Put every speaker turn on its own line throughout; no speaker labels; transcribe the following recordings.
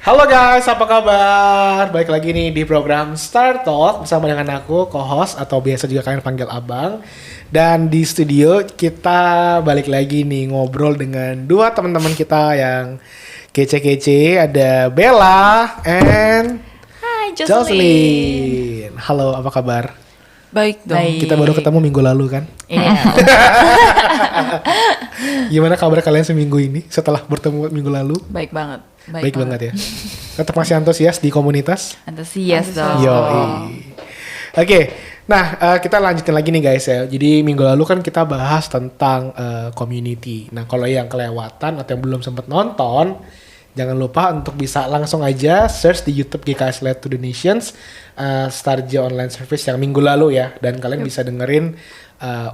Halo guys, apa kabar? Balik lagi nih di program Star Talk bersama dengan aku, co-host atau biasa juga kalian panggil Abang. Dan di studio kita balik lagi nih ngobrol dengan dua teman-teman kita yang kece-kece. Ada Bella and
Hai
Jocelyn. Halo, apa kabar?
Baik dong.
Kita baru ketemu minggu lalu kan?
Iya.
Gimana kabar kalian seminggu ini setelah bertemu minggu lalu?
Baik banget.
Baik banget ya. Tetap masih antusias di komunitas?
Antusias dong.
Oke, nah kita lanjutin lagi nih guys ya. Jadi minggu lalu kan kita bahas tentang community. Nah kalau yang kelewatan atau yang belum sempat nonton, jangan lupa untuk bisa langsung aja search di YouTube GKS Led to the Nations Starji Online Service yang minggu lalu ya. Dan kalian bisa dengerin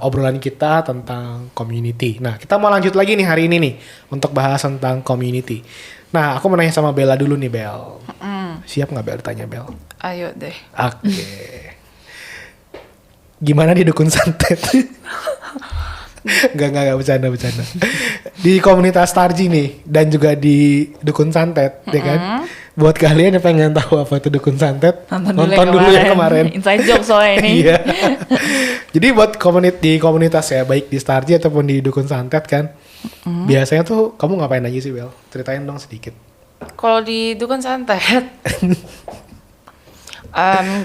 obrolan kita tentang community. Nah kita mau lanjut lagi nih hari ini nih untuk bahas tentang community. Nah aku mau nanya sama Bella dulu nih Bel. Siap nggak Bel ditanya Bel?
Ayo deh.
Oke. Gimana di dukun santet? Enggak bercanda. Di komunitas Starji nih dan juga di dukun santet, ya kan? Buat kalian yang pengen tahu apa itu dukun santet, nonton dulu ya kemarin.
Inside joke soalnya ini.
Iya. Jadi buat di komunitas ya, baik di Starji ataupun di dukun santet kan, biasanya tuh kamu ngapain aja sih Bel? Ceritain dong sedikit.
Kalau di dukun santet,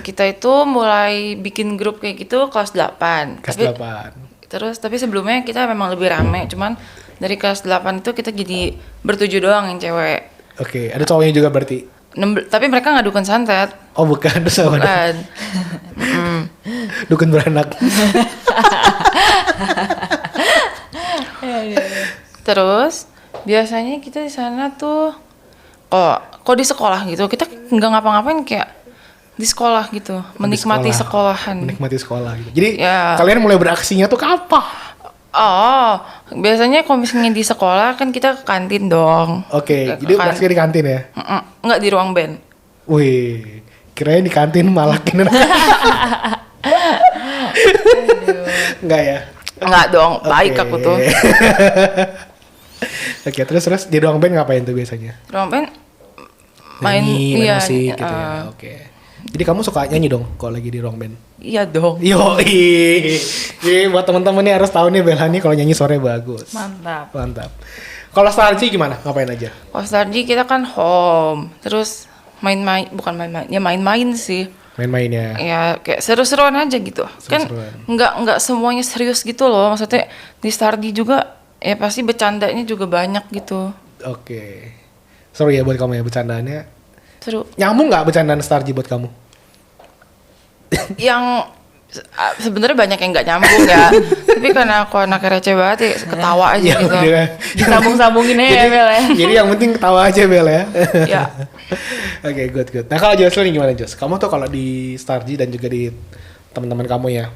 kita itu mulai bikin grup kayak gitu kelas 8.
Kelas 8.
Tapi sebelumnya kita memang lebih rame, cuman dari kelas 8 itu kita jadi bertujuh doang yang cewek.
Oke, ada cowoknya juga berarti?
Tapi mereka nggak dukun santet.
Oh bukan,
Bukan.
Dukun beranak.
Terus biasanya kita di sana tuh, kok di sekolah gitu, kita nggak ngapa-ngapain kayak di sekolah gitu, menikmati sekolahan.
Menikmati sekolah gitu. Jadi
ya.
Kalian mulai beraksinya tuh kapan?
Biasanya kalau misalnya di sekolah kan kita ke kantin dong.
Oke, jadi beraksinya di kantin ya?
Enggak di ruang band.
Wih, kirain di kantin malakin. Enggak ya?
Enggak dong, baik aku tuh.
Oke, terus di ruang band ngapain tuh biasanya?
Ruang band
main musik gitu ya. Oke. Jadi kamu suka nyanyi dong kalau lagi di ruang band?
Iya dong.
Yoi. Jadi buat teman-teman nih harus tahu nih Bella nih kalau nyanyi suaranya bagus. Mantap. Kalau Starji gimana? Ngapain aja?
Kalau Starji kita kan home, terus main-main sih.
Main-main ya.
Ya kayak seru-seruan aja gitu. Kan nggak semuanya serius gitu loh. Maksudnya di Starji juga ya pasti bercandanya juga banyak gitu.
Oke. Seru ya buat kamu ya bercandaannya.
Seru.
Nyambung nggak bercandaan Starji buat kamu?
Yang sebenarnya banyak yang nggak nyambung ya. Tapi karena aku anaknya receh banget ya ketawa aja gitu. Disambung-sambungin aja ya Bel ya.
Jadi yang penting ketawa aja Bel ya.
Ya.
Oke, good. Nah kalau Jocelyn gimana Jos? Kamu tuh kalau di Starji dan juga di teman-teman kamu ya,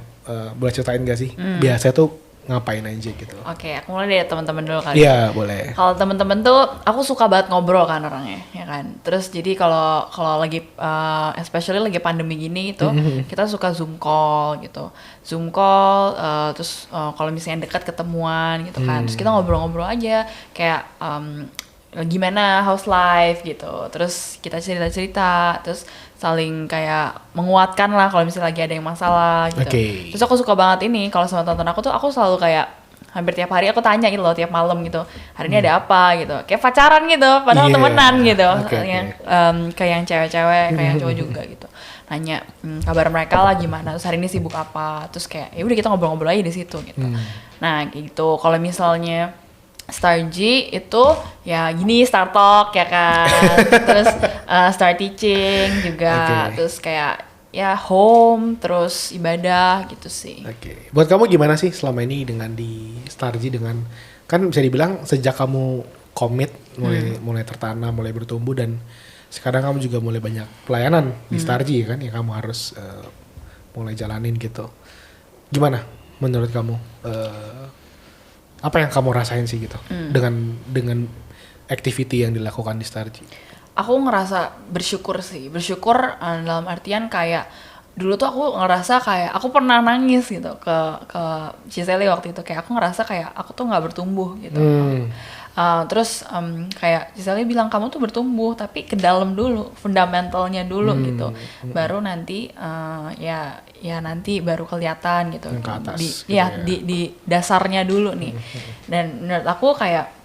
boleh ceritain gak sih? Biasanya tuh ngapain aja gitu?
Oke, aku mulai dari teman-teman dulu kali.
Iya, boleh.
Kalau teman-teman tuh aku suka banget ngobrol kan orangnya, ya kan. Terus jadi kalau lagi especially lagi pandemi gini itu kita suka Zoom call gitu. Terus kalau misalnya dekat ketemuan gitu kan. Terus kita ngobrol-ngobrol aja kayak gimana house life gitu. Terus kita cerita-cerita, terus saling kayak menguatkan lah kalau misalnya lagi ada yang masalah gitu.
Okay.
Terus aku suka banget ini kalau sama tonton aku tuh aku selalu kayak hampir tiap hari aku tanya gitu loh tiap malam gitu. Hari ini ada apa gitu. Kayak pacaran gitu padahal temenan gitu. Kayak yang cewek-cewek, kayak yang cowok juga gitu. Nanya kabar mereka lah gimana, terus hari ini sibuk apa. Terus kayak ya udah kita ngobrol-ngobrol aja di situ gitu. Nah, gitu. Kalau misalnya Starji itu ya gini Star Talk ya kan, terus Star Teaching juga, terus kayak ya home, terus ibadah gitu sih.
Oke. Buat kamu gimana sih selama ini dengan di Starji dengan kan bisa dibilang sejak kamu komit mulai tertanam, mulai bertumbuh dan sekarang kamu juga mulai banyak pelayanan di Starji kan yang kamu harus mulai jalanin gitu. Gimana menurut kamu? Apa yang kamu rasain sih gitu dengan activity yang dilakukan di Starji?
Aku ngerasa bersyukur dalam artian kayak dulu tuh aku ngerasa kayak aku pernah nangis gitu ke Giselle waktu itu, kayak aku ngerasa kayak aku tuh nggak bertumbuh gitu. Terus kayak Giselle bilang kamu tuh bertumbuh tapi ke dalam dulu, fundamentalnya dulu gitu. Baru nanti ya nanti baru kelihatan gitu.
Ke atas,
di dasarnya dulu nih. Dan menurut aku kayak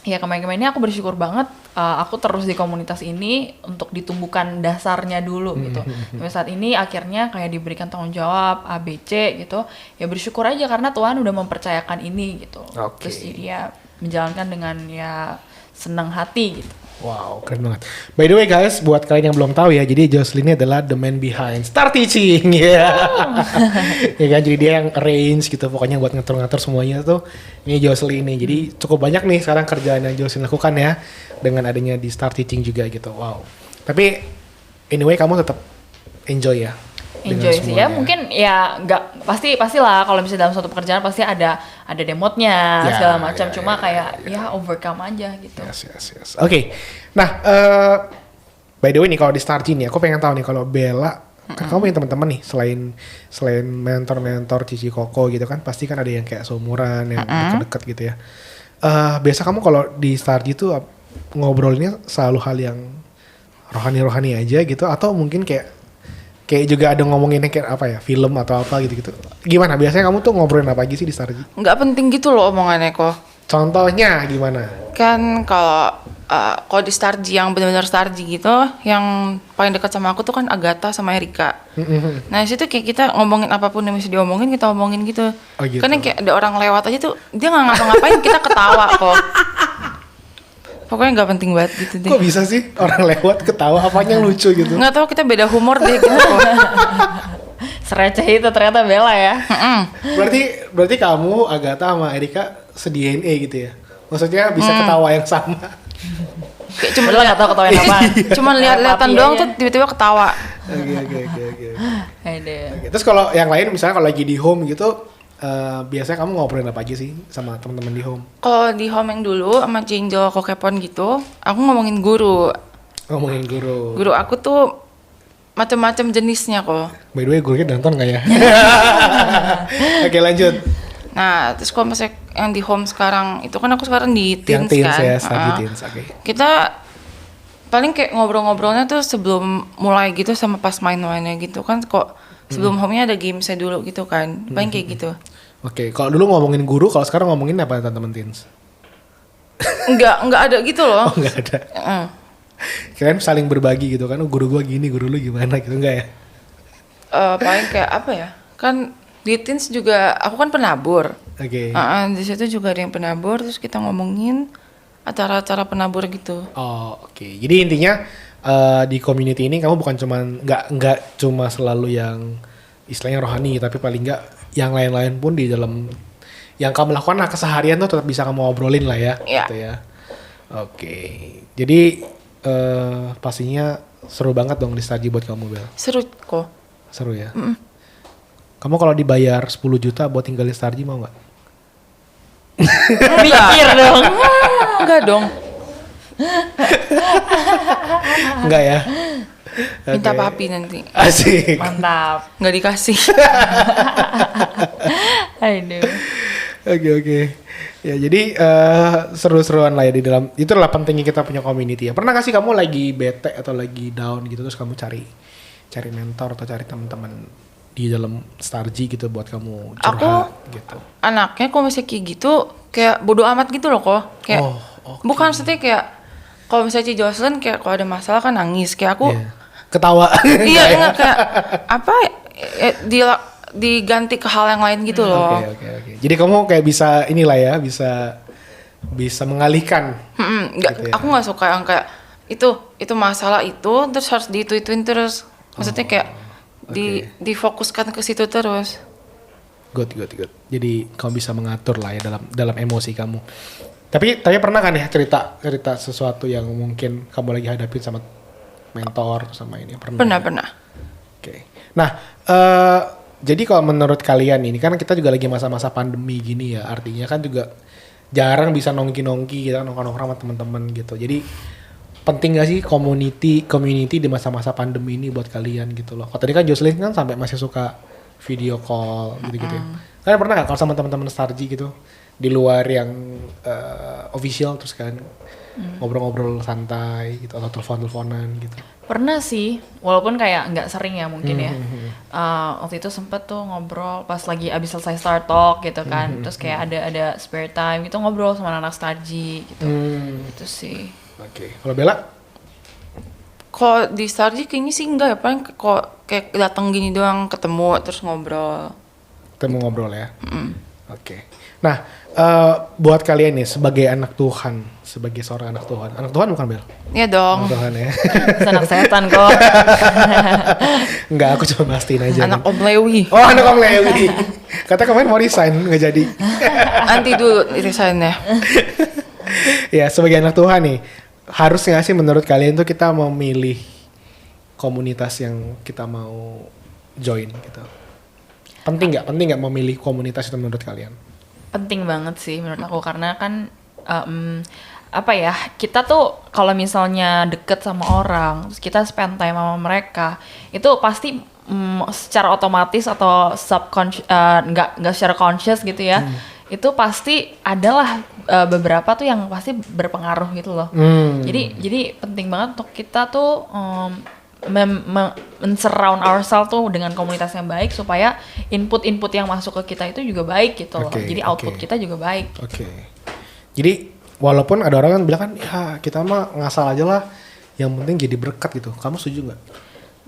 ya kemarin-kemarin ini aku bersyukur banget aku terus di komunitas ini untuk ditumbuhkan dasarnya dulu gitu. Sampai saat ini akhirnya kayak diberikan tanggung jawab ABC gitu. Ya bersyukur aja karena Tuhan udah mempercayakan ini gitu. Terus jadi ya menjalankan dengan ya senang hati gitu.
Wow, keren banget. By the way guys, buat kalian yang belum tahu ya, jadi Jocelyn ini adalah the man behind Star Teaching. Ya. Ya kan, jadi dia yang arrange gitu, pokoknya buat ngatur-ngatur semuanya tuh ini Jocelyn ini. Jadi cukup banyak nih sekarang kerjaan yang Jocelyn lakukan ya dengan adanya di Star Teaching juga gitu. Wow. Tapi anyway kamu tetap enjoy ya.
Enjoy sih ya, mungkin ya nggak pastilah kalau misalnya dalam suatu pekerjaan pasti ada demotnya segala macam, cuma kayak ya overcome aja gitu.
Yes. Oke. Nah, by the way nih kalau di Star Teaching nih, aku pengen tahu nih kalau Bella, kan kamu punya teman-teman nih selain mentor Cici Koko gitu kan, pasti kan ada yang kayak seumuran yang deket-deket gitu ya. Biasa kamu kalau di Star Teaching tuh ngobrolinnya selalu hal yang rohani-rohani aja gitu, atau mungkin kayak juga ada ngomonginnya kayak apa ya, film atau apa gitu-gitu. Gimana? Biasanya kamu tuh ngobrolin apa aja sih di Starji?
Nggak penting gitu loh omongannya kok.
Contohnya gimana?
Kan kalau di Starji yang benar-benar Starji gitu, yang paling dekat sama aku tuh kan Agatha sama Erika. Nah di situ kayak kita ngomongin apapun yang mesti diomongin, kita omongin gitu.
Oh, gitu.
Kan yang kayak ada orang lewat aja tuh, dia nggak ngapa-ngapain, kita ketawa kok. Pokoknya nggak penting banget gitu deh.
Kok bisa sih orang lewat ketawa, apanya yang lucu gitu?
Nggak tahu, kita beda humor deh gitu kok.
Sereceh itu ternyata Bella ya.
Berarti kamu Agatha sama Erika se-DNA gitu ya? Maksudnya bisa ketawa yang sama?
Kayak cuma
nggak tahu ketawain apa.
Cuma lihat-lihatan doang tuh tiba-tiba ketawa.
Oke.
Aduh.
Terus kalau yang lain misalnya kalau lagi di home gitu, biasanya kamu ngobrolin apa aja sih sama teman-teman di home?
Kalau di home yang dulu sama Cinjo Kokepon gitu, aku ngomongin guru.
Ngomongin guru.
Guru aku tuh macam-macam jenisnya kok.
By the way, gurunya nonton nggak ya? Oke, lanjut.
Nah, terus kalau misalnya yang di home sekarang, itu kan aku sekarang di teens,
yang teens
kan.
Ya, di teens, oke.
Kita paling kayak ngobrol-ngobrolnya tuh sebelum mulai gitu sama pas main-mainnya gitu kan, kok sebelum home-nya ada gamesnya dulu gitu kan, paling kayak gitu.
Oke, kalau dulu ngomongin guru, kalau sekarang ngomongin apa teman-teman teens?
Enggak ada gitu loh.
Oh, enggak ada. Kalian saling berbagi gitu kan, guru gua gini, guru lu gimana gitu, enggak ya?
Paling kayak apa ya, kan di teens juga aku kan penabur.
Oke.
Di situ juga ada yang penabur, terus kita ngomongin acara-acara penabur gitu.
Oh, oke. Jadi intinya di community ini kamu bukan cuman nggak cuma selalu yang istilahnya rohani, tapi paling nggak yang lain-lain pun di dalam yang kamu lakukan keseharian tuh tetap bisa kamu obrolin lah ya. Gitu ya. Oke. Jadi pastinya seru banget dong di Starji buat kamu, Bel.
Seru kok.
Seru ya. Kamu kalau dibayar 10 juta buat tinggal di Starji mau nggak?
Mikir dong.
Enggak dong.
Enggak ya?
Minta papi nanti.
Asik.
Mantap.
Nggak dikasih.
Aduh.
Oke. Ya jadi seru-seruan lah ya di dalam. Itulah pentingnya kita punya community ya. Pernah gak sih kamu lagi bete atau lagi down gitu terus kamu cari mentor atau cari teman-teman di dalam Starji gitu buat kamu curhat gitu?
Anaknya kok masih kayak gitu, kayak bodo amat gitu loh kok. Kayak bukan maksudnya kayak kalau misalnya Ci Jocelyn kayak kalau ada masalah kan nangis, kayak aku
ketawa.
Iya enggak kayak apa diganti ke hal yang lain gitu loh.
Oke. Jadi kamu kayak bisa inilah ya, bisa mengalihkan.
Enggak, gitu ya. Aku nggak suka yang kayak itu masalah itu terus harus dituin terus. Maksudnya kayak difokuskan ke situ terus.
Good. Jadi kamu bisa mengatur lah ya dalam emosi kamu. Tapi pernah kan ya cerita sesuatu yang mungkin kamu lagi hadapin sama mentor sama ini?
Pernah.
Oke. Nah, jadi kalau menurut kalian ini kan kita juga lagi masa-masa pandemi gini ya, artinya kan juga jarang bisa nongki-nongki kita nongkrong sama teman-teman gitu. Jadi penting gak sih community di masa-masa pandemi ini buat kalian gitu loh. Kalau tadi kan Jocelyn kan sampai masih suka video call gitu-gitu ya. Kalian pernah gak kalau sama teman-teman Starji gitu di luar yang official terus kan ngobrol-ngobrol santai gitu atau telepon-teleponan gitu?
Pernah sih, walaupun kayak nggak sering ya mungkin ya. Waktu itu sempet tuh ngobrol pas lagi abis selesai Start Talk gitu kan. Terus kayak ada spare time gitu ngobrol sama anak Starji gitu. Itu sih.
Oke. Kalau Bella?
Kok di Starji kayaknya sih enggak ya, paling kok kayak datang gini doang, ketemu terus ngobrol.
Ketemu ngobrol ya? Oke. Nah, buat kalian nih sebagai anak Tuhan, sebagai seorang anak Tuhan bukan Bel?
Iya dong.
Anak Tuhan ya.
Anak setan kok.
Enggak, aku cuma mastiin aja.
Anak Om Lewi.
Oh, anak Om Lewi. Kata kemarin mau resign, nggak jadi.
Nanti dulu resign-nya.
Ya, sebagai anak Tuhan nih, harus nggak sih menurut kalian tuh kita memilih komunitas yang kita mau join gitu? Penting nggak memilih komunitas itu menurut kalian?
Penting banget sih menurut aku, karena kan apa ya, kita tuh kalau misalnya deket sama orang terus kita spend time sama mereka itu pasti secara otomatis atau subconscious, nggak secara conscious gitu ya, itu pasti adalah beberapa tuh yang pasti berpengaruh gitu loh. Jadi penting banget untuk kita tuh men-surround ourselves tuh dengan komunitas yang baik supaya input yang masuk ke kita itu juga baik gitu loh. Jadi output kita juga baik.
Jadi walaupun ada orang kan bilang kan ya kita mah ngasal aja lah, yang penting jadi berkat gitu. Kamu setuju nggak?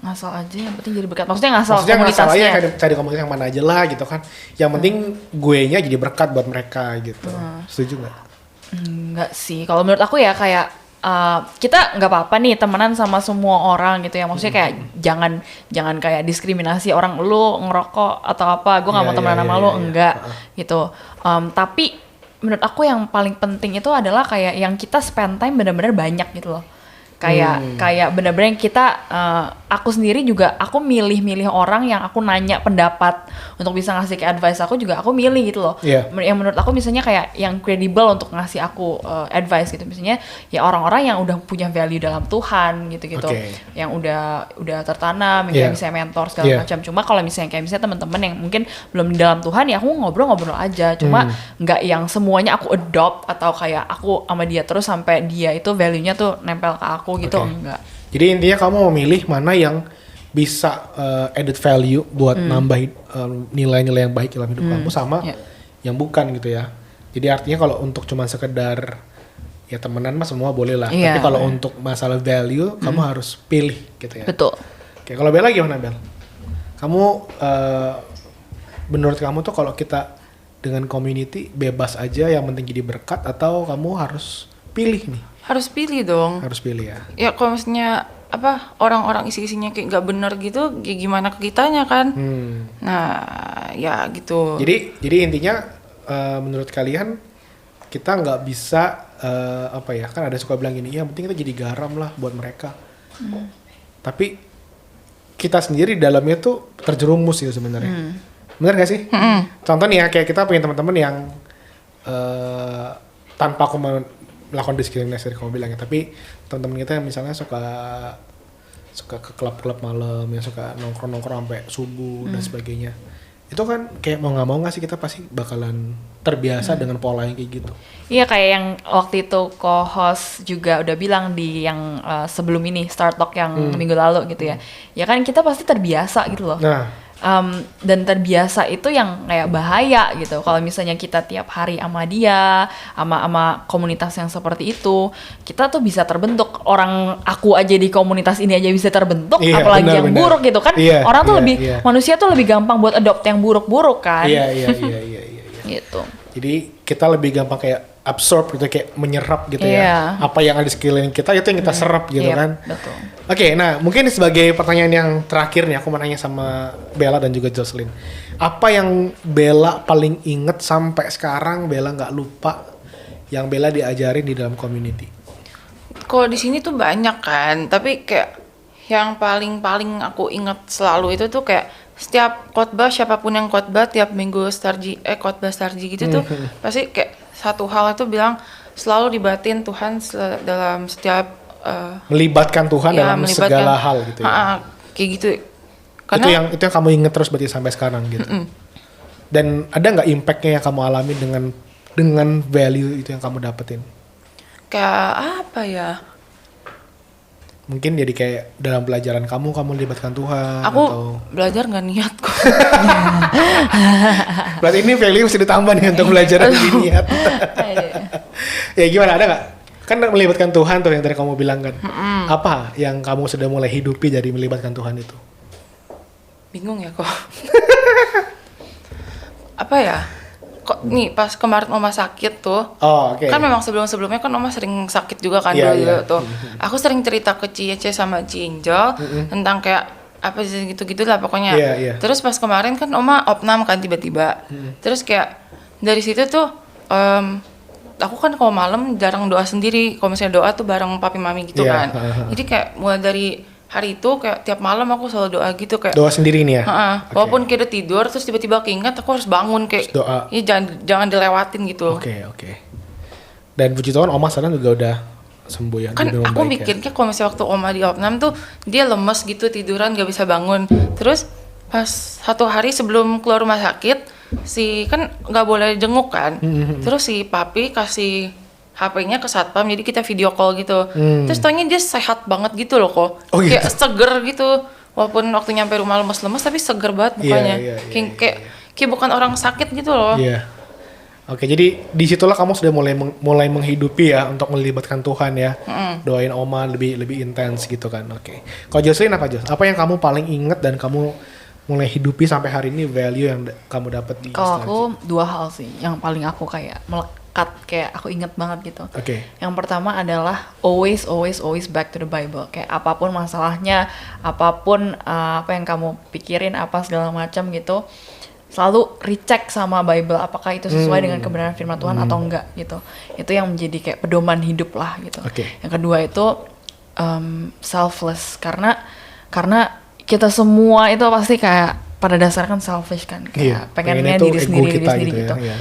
Ngasal aja yang penting jadi berkat. Maksudnya komunitasnya.
Ngasal aja cari komunitas yang mana aja lah gitu kan. Yang penting guenya jadi berkat buat mereka gitu. Setuju nggak?
Enggak sih. Kalau menurut aku ya kayak kita nggak apa-apa nih temenan sama semua orang gitu ya, maksudnya kayak jangan kayak diskriminasi orang, lu ngerokok atau apa, gue nggak mau temenan sama lu, enggak gitu. Tapi menurut aku yang paling penting itu adalah kayak yang kita spend time benar-benar banyak gitu loh. Kayak bener-bener yang kita, aku sendiri juga aku milih orang yang aku nanya pendapat untuk bisa ngasih ke advice aku juga aku milih gitu loh. Yang menurut aku misalnya kayak yang kredibel untuk ngasih aku advice gitu, misalnya ya orang-orang yang udah punya value dalam Tuhan gitu-gitu, yang udah tertanam, yang bisa mentor segala macam. Cuma kalau misalnya teman-teman yang mungkin belum di dalam Tuhan ya aku ngobrol-ngobrol aja, cuma nggak yang semuanya aku adopt atau kayak aku sama dia terus sampai dia itu value-nya tuh nempel ke aku gitu, enggak.
Jadi intinya kamu memilih mana yang bisa added value buat nambahin nilai-nilai yang baik dalam hidup kamu sama yang bukan gitu ya. Jadi artinya kalau untuk cuma sekedar ya temenan mah semua boleh lah. Tapi kalau untuk masalah value kamu harus pilih gitu ya.
Betul.
Oke, kalau Bella gimana Bel? Kamu menurut kamu tuh kalau kita dengan community bebas aja yang penting jadi berkat, atau kamu harus pilih nih?
Harus pilih dong.
Harus pilih ya.
Ya kalau misalnya apa orang-orang isi-isinya kayak nggak bener gitu, ya gimana ke kitanya kan? Nah ya gitu.
Jadi intinya menurut kalian kita nggak bisa apa ya, kan ada suka bilang gini, ya penting kita jadi garam lah buat mereka. Tapi kita sendiri di dalamnya tuh terjerumus gitu sebenarnya. Bener gak sih? Contoh nih ya, kayak kita punya teman-teman yang tanpa aku melakukan diskriminasi kamu bilang ya, tapi teman-teman kita yang misalnya suka ke klub-klub malam, yang suka nongkrong sampai subuh dan sebagainya, itu kan kayak mau nggak mau nggak sih kita pasti bakalan terbiasa dengan pola yang kayak gitu. Iya,
kayak yang waktu itu co-host juga udah bilang di yang sebelum ini Start Talk yang minggu lalu gitu ya, ya kan kita pasti terbiasa gitu loh. Dan terbiasa itu yang kayak bahaya gitu. Kalau misalnya kita tiap hari sama dia, sama komunitas yang seperti itu, kita tuh bisa terbentuk. Orang aku aja di komunitas ini aja bisa terbentuk, apalagi yang buruk gitu kan. Orang tuh manusia tuh lebih gampang buat adopt yang buruk-buruk kan. Iya. Gitu.
Jadi kita lebih gampang kayak absorb gitu, kayak menyerap gitu ya. Apa yang ada di sekeliling kita itu yang kita serap gitu kan.
Betul.
Oke, nah mungkin sebagai pertanyaan yang terakhir nih, aku mau nanya sama Bella dan juga Jocelyn. Apa yang Bella paling inget sampai sekarang Bella nggak lupa yang Bella diajarin di dalam community?
Kalau di sini tuh banyak kan, tapi kayak yang paling aku inget selalu itu tuh kayak setiap khotbah, siapapun yang khotbah tiap minggu khotbah Starji gitu tuh pasti kayak satu hal itu bilang selalu dibatin Tuhan dalam setiap
melibatkan Tuhan dalam segala hal gitu ya.
Kayak gitu. Karena
itu yang kamu inget terus berarti sampai sekarang gitu. Dan ada nggak impactnya yang kamu alami dengan dengan value itu yang kamu dapetin?
Kayak apa ya?
Mungkin jadi kayak dalam pelajaran kamu libatkan Tuhan
Aku
atau
belajar nggak niat kok.
berarti ini value mesti ditambah nih untuk belajar lebih niat. Ya gimana, ada nggak? Kan melibatkan Tuhan tuh yang tadi kamu bilang kan. Apa yang kamu sudah mulai hidupi dari melibatkan Tuhan itu?
Bingung ya kok. Apa ya? Kok nih pas kemarin Oma sakit tuh.
Oh, oke.
Kan memang sebelum-sebelumnya kan Oma sering sakit juga kan
Iya,
dulu
iya.
tuh. Aku sering cerita ke Ciece sama Cinjol tentang kayak apa sih gitu-gitu lah pokoknya.
Iya, iya.
Terus pas kemarin kan Oma opnam kan tiba-tiba. Terus kayak dari situ tuh aku kan kalau malam jarang doa sendiri. Kalau misalnya doa tuh bareng papi mami gitu
Iya,
kan. Jadi kayak mulai dari hari itu kayak tiap malam aku selalu doa gitu kayak
Doa sendiri nih ya? Oke.
walaupun kayak udah tidur terus tiba-tiba keinget aku harus bangun kayak
Terus doa.
ini jangan dilewatin gitu.
Oke. Dan puji Tuhan Oma sekarang juga udah sembuh ya?
Kan
udah
aku
membaik ya?
mikirnya kalau misalnya waktu Oma di opnam tuh dia lemes gitu tiduran gak bisa bangun. Terus pas satu hari sebelum keluar rumah sakit kan nggak boleh jenguk kan. Terus si papi kasih HP-nya ke satpam jadi kita video call gitu. Terus taunya dia sehat banget gitu loh kok.
Oh,
kayak
gitu?
seger gitu. Walaupun waktu nyampe rumah lemes-lemes tapi seger banget mukanya.
Iya,
Kayak bukan orang sakit gitu loh.
Iya. Oke, jadi disitulah kamu sudah mulai menghidupi ya untuk melibatkan Tuhan ya. Doain Oma lebih intens gitu kan. Oke. Kalau Jocelyn apa Jos? Apa yang kamu paling inget dan kamu mulai hidupi sampai hari ini value yang kamu dapat di
Kalau
Starji?
aku 2 hal sih yang paling aku kayak melekat, kayak aku inget banget gitu.
Oke.
Yang pertama adalah always back to the Bible. Kayak apapun masalahnya, apapun apa yang kamu pikirin, apa segala macam gitu, selalu recheck sama Bible apakah itu sesuai dengan kebenaran firman Tuhan atau enggak gitu. Itu yang menjadi kayak pedoman hidup lah gitu.
Oke.
Yang kedua itu selfless, karena kita semua itu pasti kayak pada dasarnya kan selfish kan, kayak pengennya
itu
diri
ego
sendiri
kita
gitu.
ya.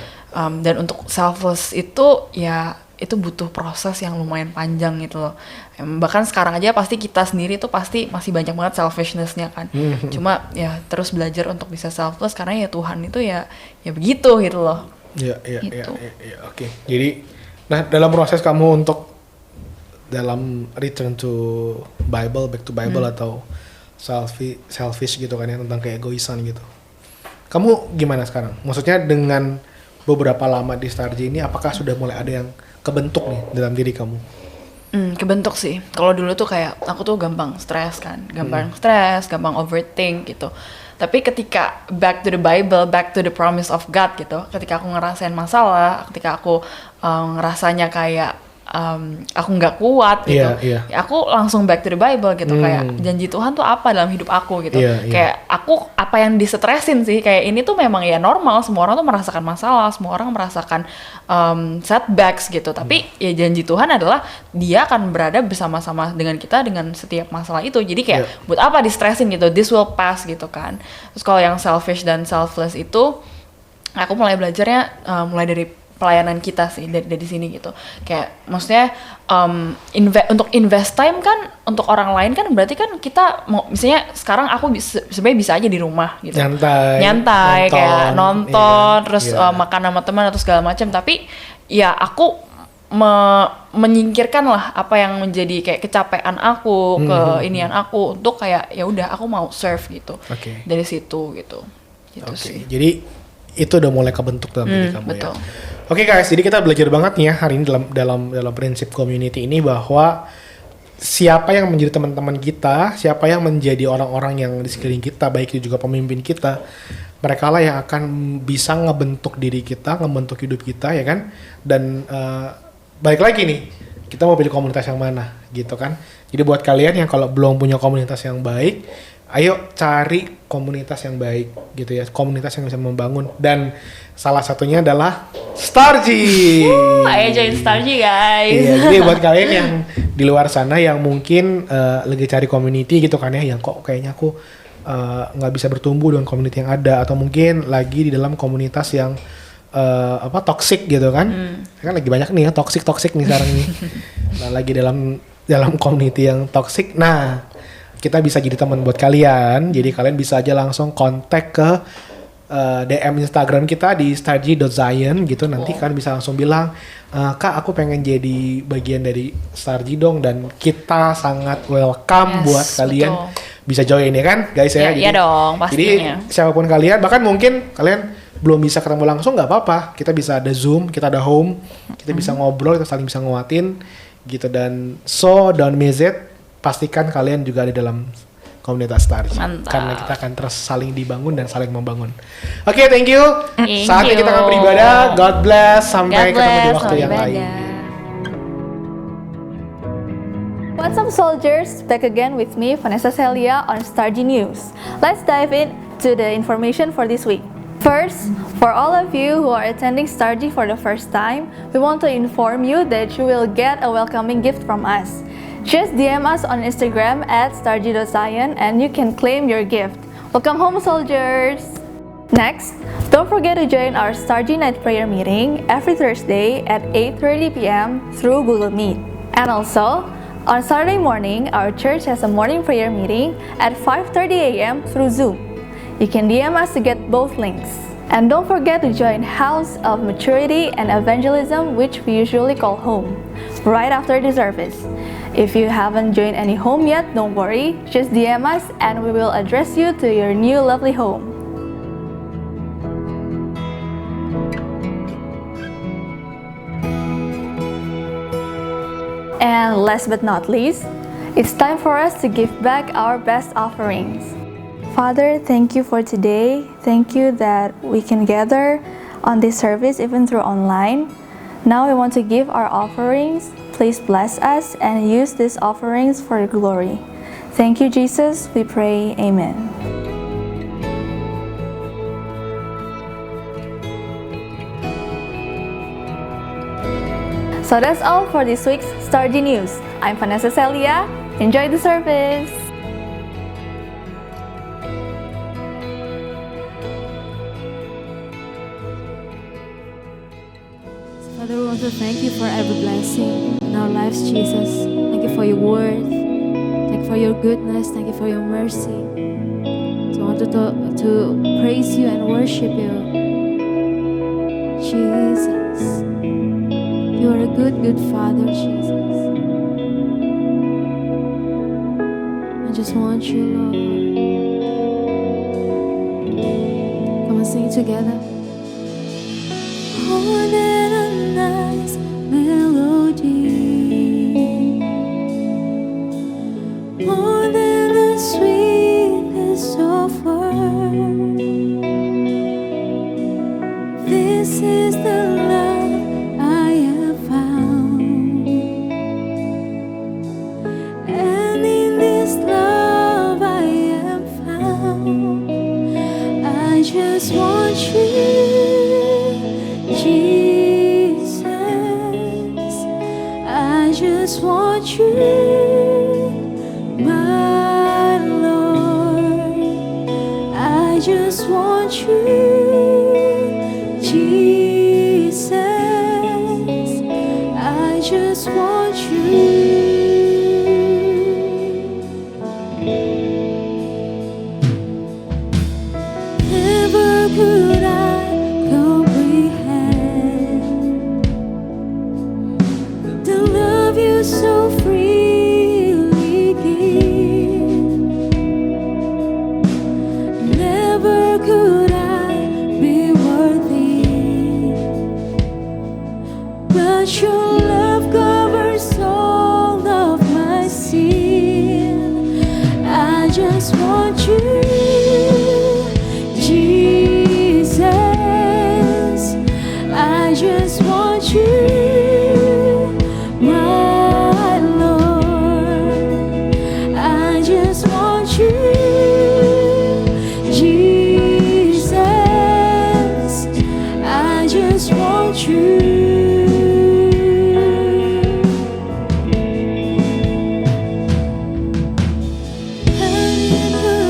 Dan untuk selfless itu ya itu butuh proses yang lumayan panjang gitu loh. Bahkan sekarang aja pasti kita sendiri tuh pasti masih banyak banget selfishness-nya kan. Cuma ya terus belajar untuk bisa selfless karena ya Tuhan itu ya begitu gitu loh.
Iya,
Gitu.
oke. Jadi, nah dalam proses kamu untuk dalam return to Bible, back to Bible atau selfish gitu kan ya, tentang keegoisan gitu. Kamu gimana sekarang? Maksudnya dengan beberapa lama di Starji ini, apakah sudah mulai ada yang kebentuk nih dalam diri kamu?
Kebentuk sih. Kalau dulu tuh kayak aku tuh gampang stres kan, gampang overthink gitu. Tapi ketika back to the Bible, back to the promise of God gitu, ketika aku ngerasain masalah, ketika aku ngerasanya kayak aku nggak kuat gitu,
Iya.
ya aku langsung back to the Bible gitu, kayak janji Tuhan tuh apa dalam hidup aku gitu.
Iya.
Kayak aku apa yang disetresin sih, kayak ini tuh memang ya normal, semua orang tuh merasakan masalah, semua orang merasakan setbacks gitu. Tapi ya janji Tuhan adalah Dia akan berada bersama-sama dengan kita dengan setiap masalah itu. Jadi kayak buat apa di-stressin gitu, this will pass gitu kan. Terus kalau yang selfish dan selfless itu aku mulai belajarnya mulai dari pelayanan kita sih, dari sini gitu. Kayak maksudnya untuk invest time kan untuk orang lain kan berarti kan kita mau, misalnya sekarang aku sebenarnya bisa aja di rumah gitu, nyantai kayak nonton terus makan sama teman atau segala macam, tapi ya aku menyingkirkan lah apa yang menjadi kayak kecapean aku, keinian aku untuk kayak ya udah aku mau serve gitu. Dari situ gitu sih.
Jadi itu udah mulai kebentuk dalam diri kamu
betul.
ya. Oke guys, jadi kita belajar banget nih ya hari ini dalam prinsip community ini, bahwa siapa yang menjadi teman-teman kita, siapa yang menjadi orang-orang yang di sekeliling kita, baik itu juga pemimpin kita, mereka lah yang akan bisa ngebentuk diri kita, ngebentuk hidup kita ya kan. Dan balik lagi nih, kita mau pilih komunitas yang mana gitu kan. Jadi buat kalian yang kalau belum punya komunitas yang baik, ayo cari komunitas yang baik gitu ya, komunitas yang bisa membangun, dan salah satunya adalah Starji.
Ayo join Starji guys.
Iya, jadi buat kalian yang di luar sana yang mungkin lagi cari community gitu kan ya, yang kok kayaknya aku nggak bisa bertumbuh dengan community yang ada, atau mungkin lagi di dalam komunitas yang toxic gitu kan. Kan lagi banyak nih ya toxic nih sekarang nih. Nah, lagi dalam community yang toxic. Nah, kita bisa jadi teman buat kalian. Jadi kalian bisa aja langsung kontak ke DM Instagram kita di stargy.zion gitu. Nanti kan bisa langsung bilang, Kak aku pengen jadi bagian dari Stargy dong, dan kita sangat welcome buat kalian bisa join ya kan guys ya.
Iya dong pastinya.
Jadi siapapun kalian, bahkan mungkin kalian belum bisa ketemu langsung nggak apa-apa, kita bisa ada Zoom, kita ada Home, kita bisa ngobrol, kita saling bisa nguatin gitu. Dan so don't miss it, pastikan kalian juga ada dalam komunitas Stargy, karena kita akan terus saling dibangun dan saling membangun. Oke, thank you. Saatnya kita akan beribadah. God bless. Sampai ketemu di waktu yang lain.
What's up, soldiers? Back again with me, Vanessa Celia on Stargy News. Let's dive into the information for this week. First, for all of you who are attending Stargy for the first time, we want to inform you that you will get a welcoming gift from us. Just DM us on Instagram at stargy.zion and you can claim your gift. Welcome home, soldiers! Next, don't forget to join our Stargy Night Prayer meeting every Thursday at 8:30 p.m. through Google Meet. And also, on Saturday morning, our church has a morning prayer meeting at 5:30 a.m. through Zoom. You can DM us to get both links. And don't forget to join House of Maturity and Evangelism, which we usually call Home, right after the service. If you haven't joined any home yet, don't worry, just DM us and we will address you to your new lovely home. And last but not least, it's time for us to give back our best offerings. Father, thank you for today. Thank you that we can gather on this service even through online. Now we want to give our offerings. Please bless us and use these offerings for your glory. Thank you, Jesus. We pray, amen. So that's all for this week's Stargy News. I'm Vanessa Celia. Enjoy the service.
Father, we want to thank you for every blessing in our lives, Jesus. Thank you for your word. Thank you for your goodness. Thank you for your mercy. So I want to praise you and worship you. Jesus, you are a good, good Father, Jesus. I just want you, Lord. Come and sing together. More than a nice melody, more than the sweetest of words. This is the love I have found, and in this love I am found. I just want you, Jesus, I just want you, my Lord. I just want you, Jesus, I just want you. Never could I the love you so freely give. Never could I be worthy, but your love covers all of my sin. I just want you, Jesus, I just want you, my Lord. I just want you, Jesus, I just want you. I never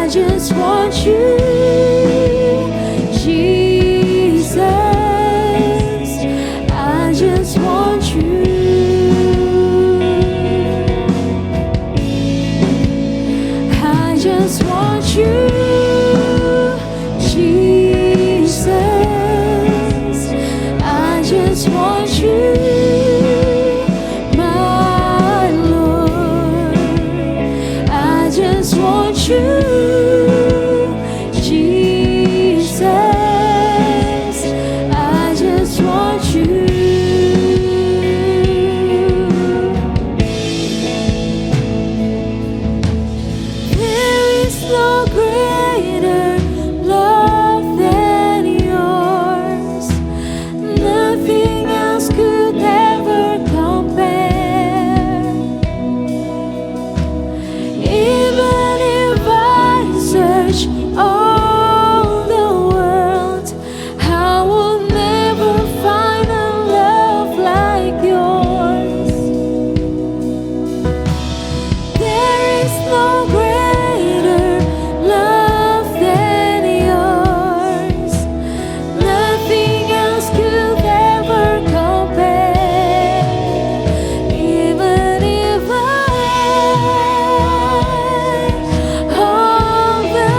just want you, Jesus. I just want you. I just want you, Jesus. I just want you, my Lord. I just want you, Jesus. I just want you. There is no greater love than yours. Nothing else could ever compare. Even if I search all the world, I will never find a love like yours. There is no greater love than yours. Nothing else could ever compare. Even if I all the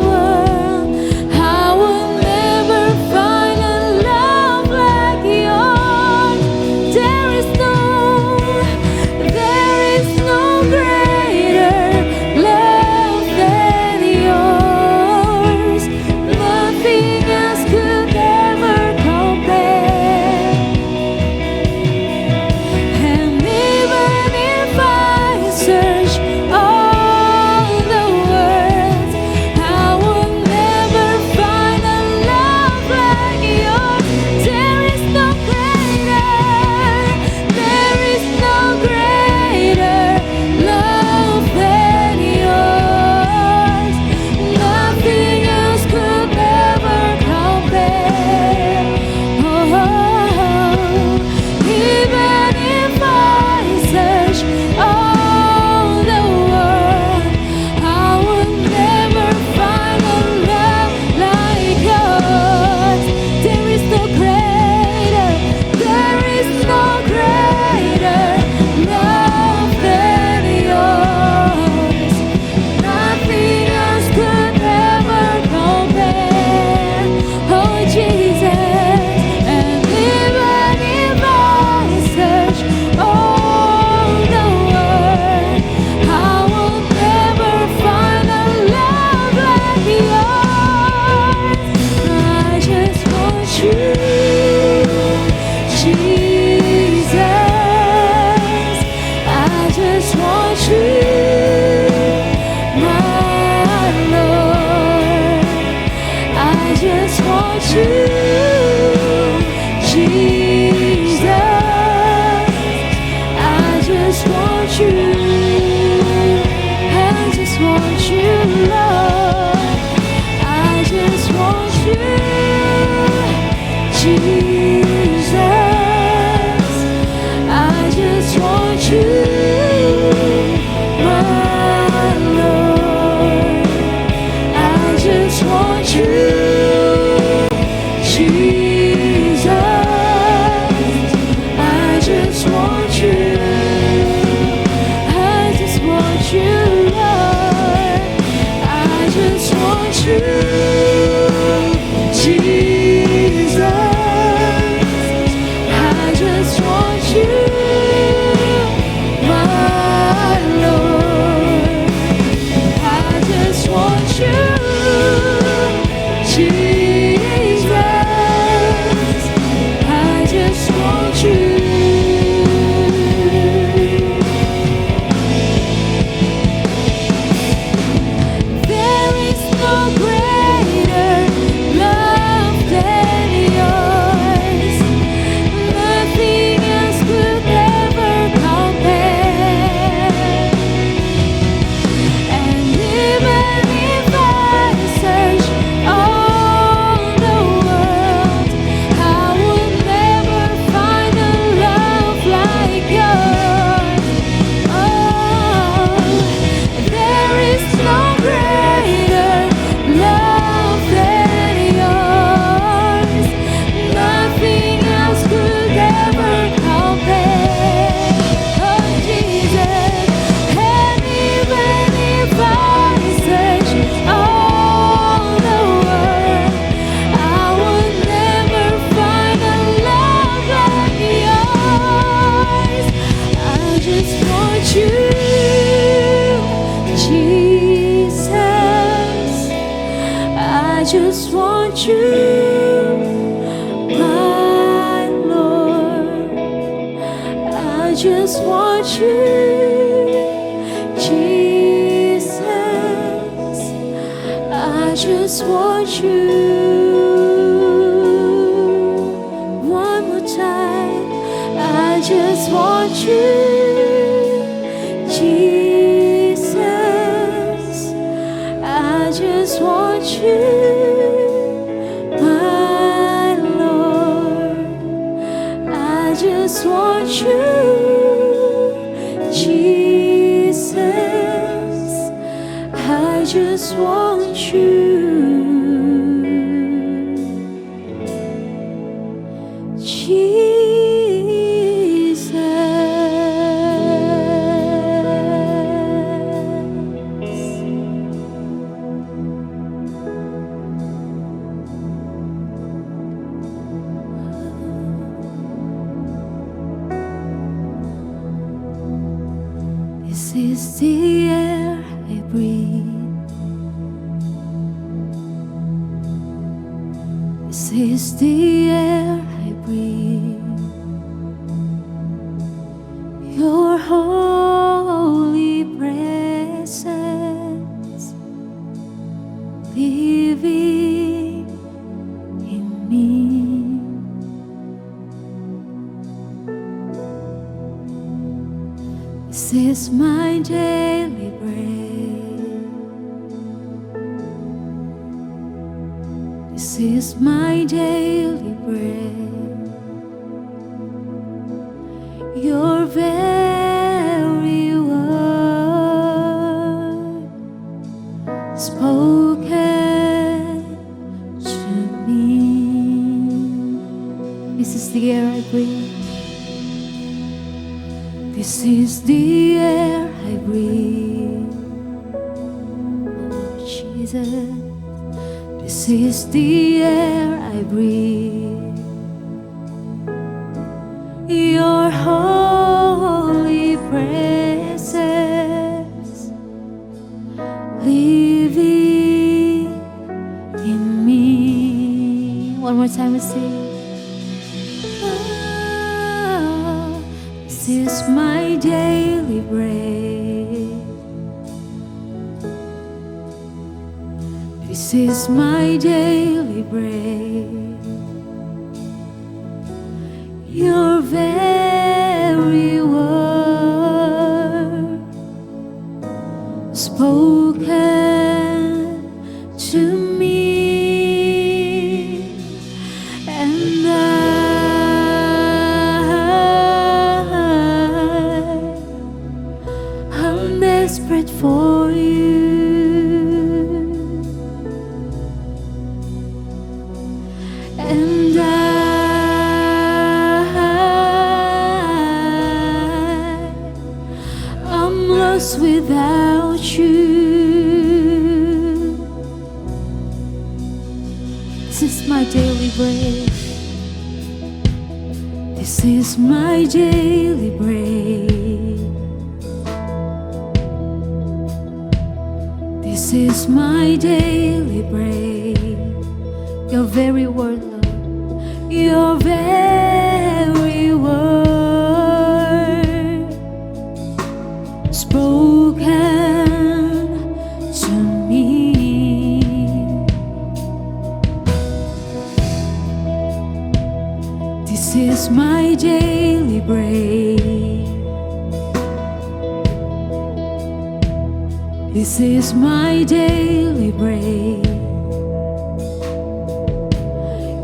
world, I will never find a love like yours. There is no greater love than yours. Nothing else could ever compare. And even if I search all the world, I will never find a love like yours. There is no greater love than yours. Nothing else could ever compare. Oh, even if I search all the world, I will never find a love like yours. There is no greater love than yours. Nothing else could ever compare. Oh Jesus, and even if I search all the world, I will never find a love like yours. I just want you, Jesus. I just want you, my Lord. I just want you, Jesus. I just want you. I just want you, Lord. I just want you, Jesus. I just want you, my Lord. I just want you, Jesus. I just want you. I just want you, Lord. I just want you, Jesus. I just want you, my Lord. I just want you, Jesus. I just want you. There is no greater just want you, my Lord. I just want you, Jesus. I just want you. One more time. I just want you, Jesus. I just want you, my Lord. I just want you, Jesus. I just want you, Jesus. This is the air I breathe. This is the air I breathe. Your holy presence living in me. This is my daily bread. This is my daily bread. Your very word spoken to me. This is the air I breathe. This is the air I breathe. Oh, Jesus. This is the air I breathe. Your holy presence living in me. One more time we sing. This is my daily bread. This is my daily bread. Your very word spoken to me, and I'm desperate for you, and I'm lost without you. This is my daily bread. This is my daily bread. This is my daily bread. Your very word, Lord. Your very word spoken to me. This is my daily bread. This is my daily bread.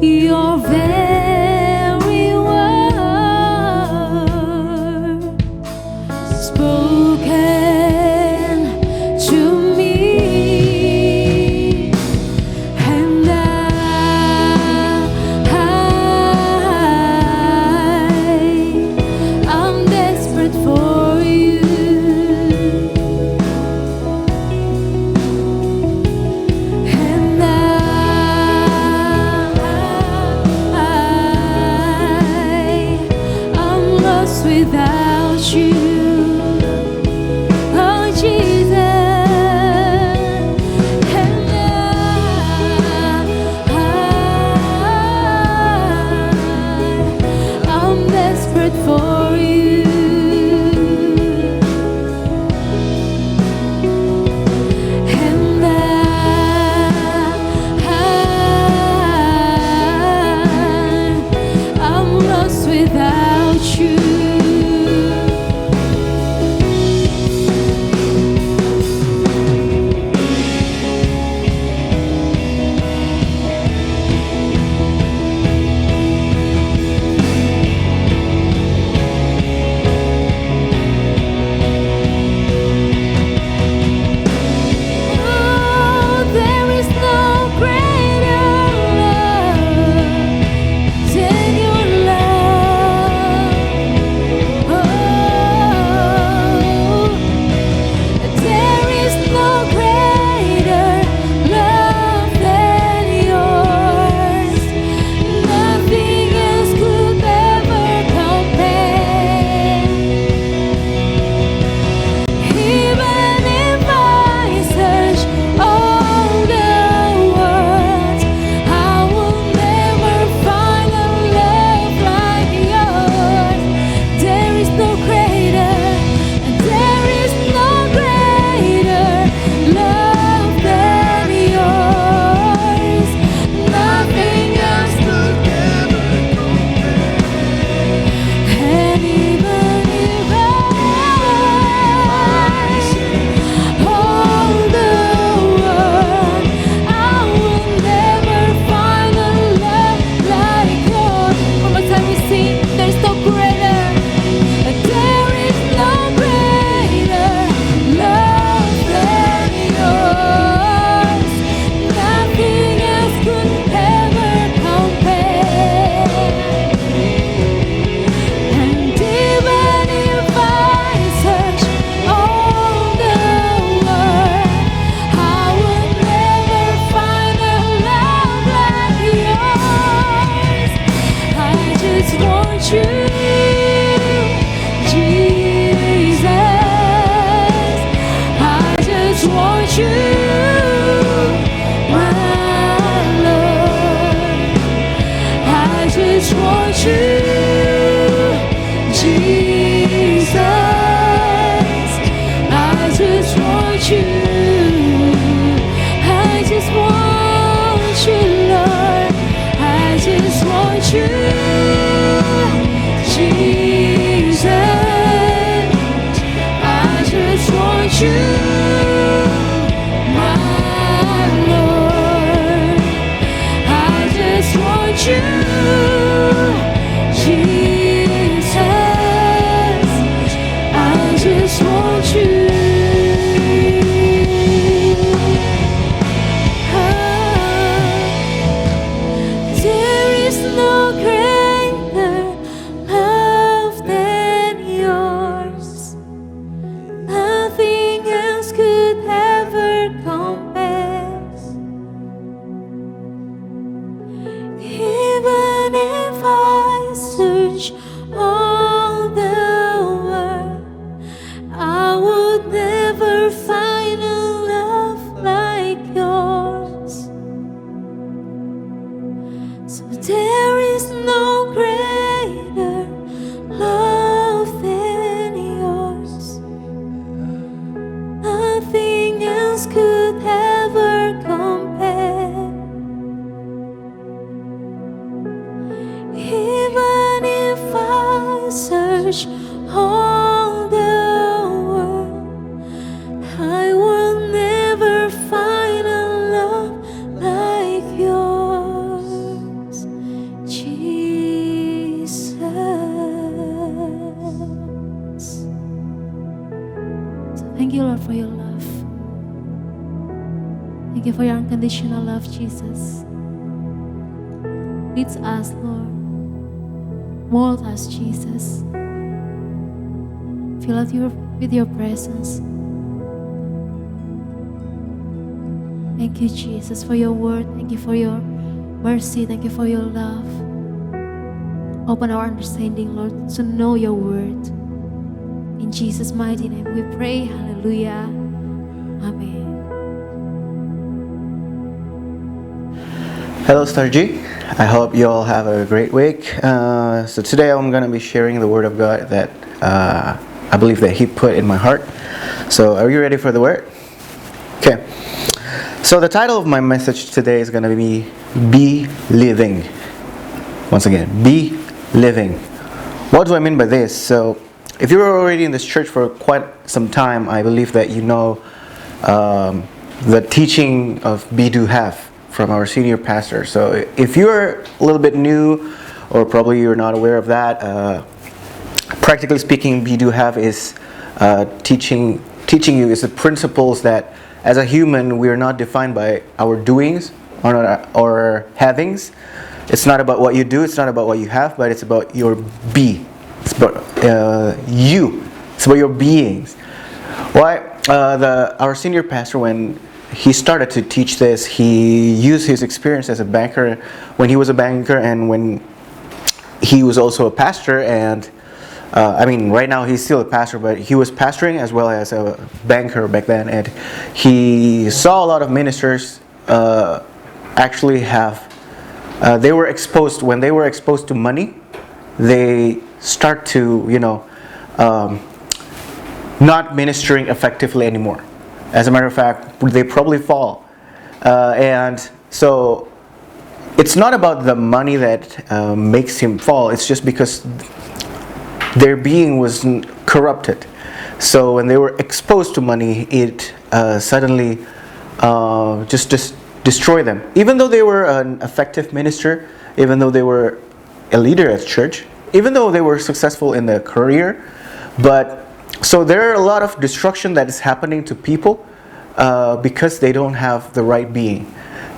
Your very word spoken to me, and I'm desperate for you, and I'm lost without you. Oh Jesus, and you, Jesus. I just want you, my Lord. I just want you, Jesus. I just want you. There is no greater love than yours. Nothing else could ever compare. Even if I search all the world, I would never find a love like yours. So there is no greater love than yours. Nothing else could ever compare. Even if I search all the world, I will never find a love like yours, Jesus. So thank you, Lord, for your love. Thank you for your unconditional love, Jesus. Leads us, Lord. Mold us, Jesus. Fill us with your presence. Thank you, Jesus, for your word. Thank you for your mercy. Thank you for your love. Open our understanding, Lord, to know your word. In Jesus' mighty name we pray. Hallelujah. Amen.
Hello, Star G. I hope you all have a great week. So today I'm going to be sharing the Word of God that I believe that He put in my heart. So are you ready for the Word? Okay. So the title of my message today is going to be Living. Once again, Be Living. What do I mean by this? So if you're already in this church for quite some time, I believe that you know the teaching of Be Do Have from our senior pastor. So if you're a little bit new, or probably you're not aware of that, practically speaking, Be Do Have is teaching you is the principles that as a human we are not defined by our doings or our havings. It's not about what you do, it's not about what you have, but it's about your be. It's about you. It's about your beings. Why? Our senior pastor, when he started to teach this, he used his experience as a banker, when he was a banker and when he was also a pastor. And right now he's still a pastor, but he was pastoring as well as a banker back then. And he saw a lot of ministers actually they were exposed. When they were exposed to money, they start to, not ministering effectively anymore. As a matter of fact, they probably fall. And so it's not about the money that makes him fall. It's just because their being was corrupted. So when they were exposed to money, it suddenly just destroyed them. Even though they were an effective minister, even though they were a leader at church, even though they were successful in their career, so there are a lot of destruction that is happening to people because they don't have the right being.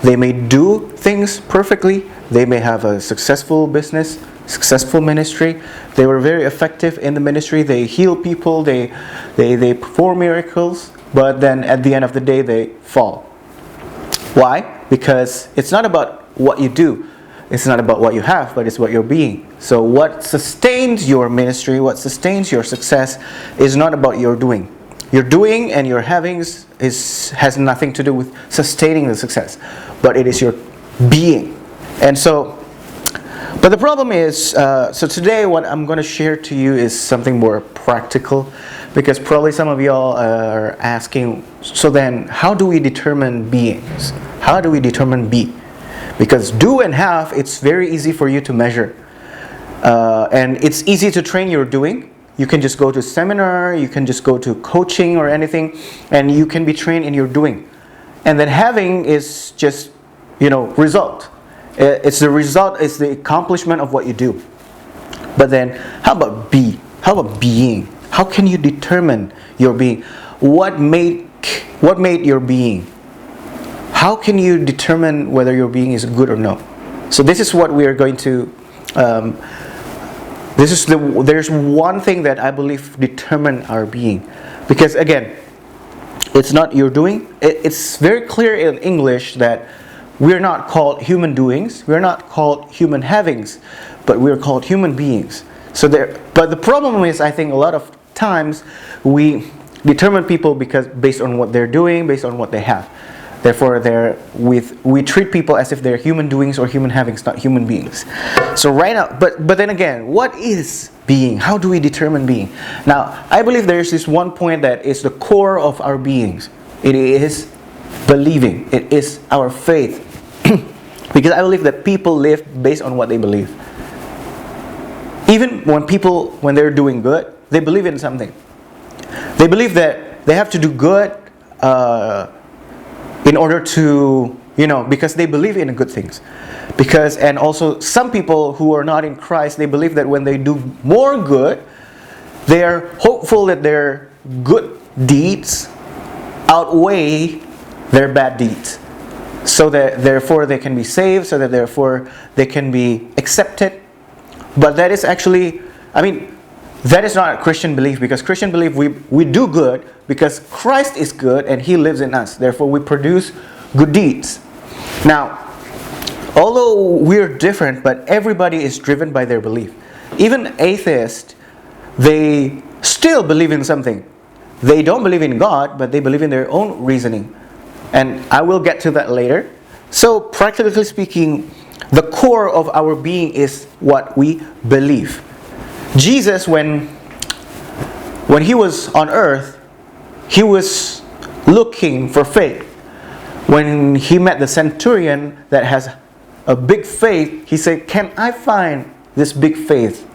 They may do things perfectly. They may have a successful business, successful ministry. They were very effective in the ministry. They heal people. They perform miracles. But then at the end of the day, they fall. Why? Because it's not about what you do. It's not about what you have, but it's what you're being. So what sustains your ministry, what sustains your success is not about your doing. Your doing and your havings has nothing to do with sustaining the success, but it is your being. And so, but the problem is, so today what I'm going to share to you is something more practical, because probably some of y'all are asking, so then how do we determine beings? How do we determine be? Because do and have, it's very easy for you to measure. And it's easy to train your doing. You can just go to seminar, you can just go to coaching or anything, and you can be trained in your doing. And then having is just, result. It's the result, it's the accomplishment of what you do. But then, how about be? How about being? How can you determine your being? What made your being? How can you determine whether your being is good or no? So this is what we are going to. There's one thing that I believe determine our being, because again, it's not your doing. It's very clear in English that we're not called human doings. We're not called human havings, but we're called human beings. But the problem is, I think a lot of times we determine people based on what they're doing, based on what they have. Therefore, we treat people as if they're human doings or human havings, not human beings. So right now, but then again, what is being? How do we determine being? Now, I believe there's this one point that is the core of our beings. It is believing. It is our faith. Because I believe that people live based on what they believe. Even when they're doing good, they believe in something. They believe that they have to do good in order to, because they believe in good things. And also some people who are not in Christ, they believe that when they do more good, they are hopeful that their good deeds outweigh their bad deeds. So that therefore they can be saved, so that therefore they can be accepted. But that is actually, that is not a Christian belief, because Christian belief we do good because Christ is good and He lives in us. Therefore we produce good deeds. Now, although we're different, but everybody is driven by their belief. Even atheists, they still believe in something. They don't believe in God, but they believe in their own reasoning. And I will get to that later. So practically speaking, the core of our being is what we believe. Jesus, when He was on earth, He was looking for faith. When He met the centurion that has a big faith, He said, "Can I find this big faith?"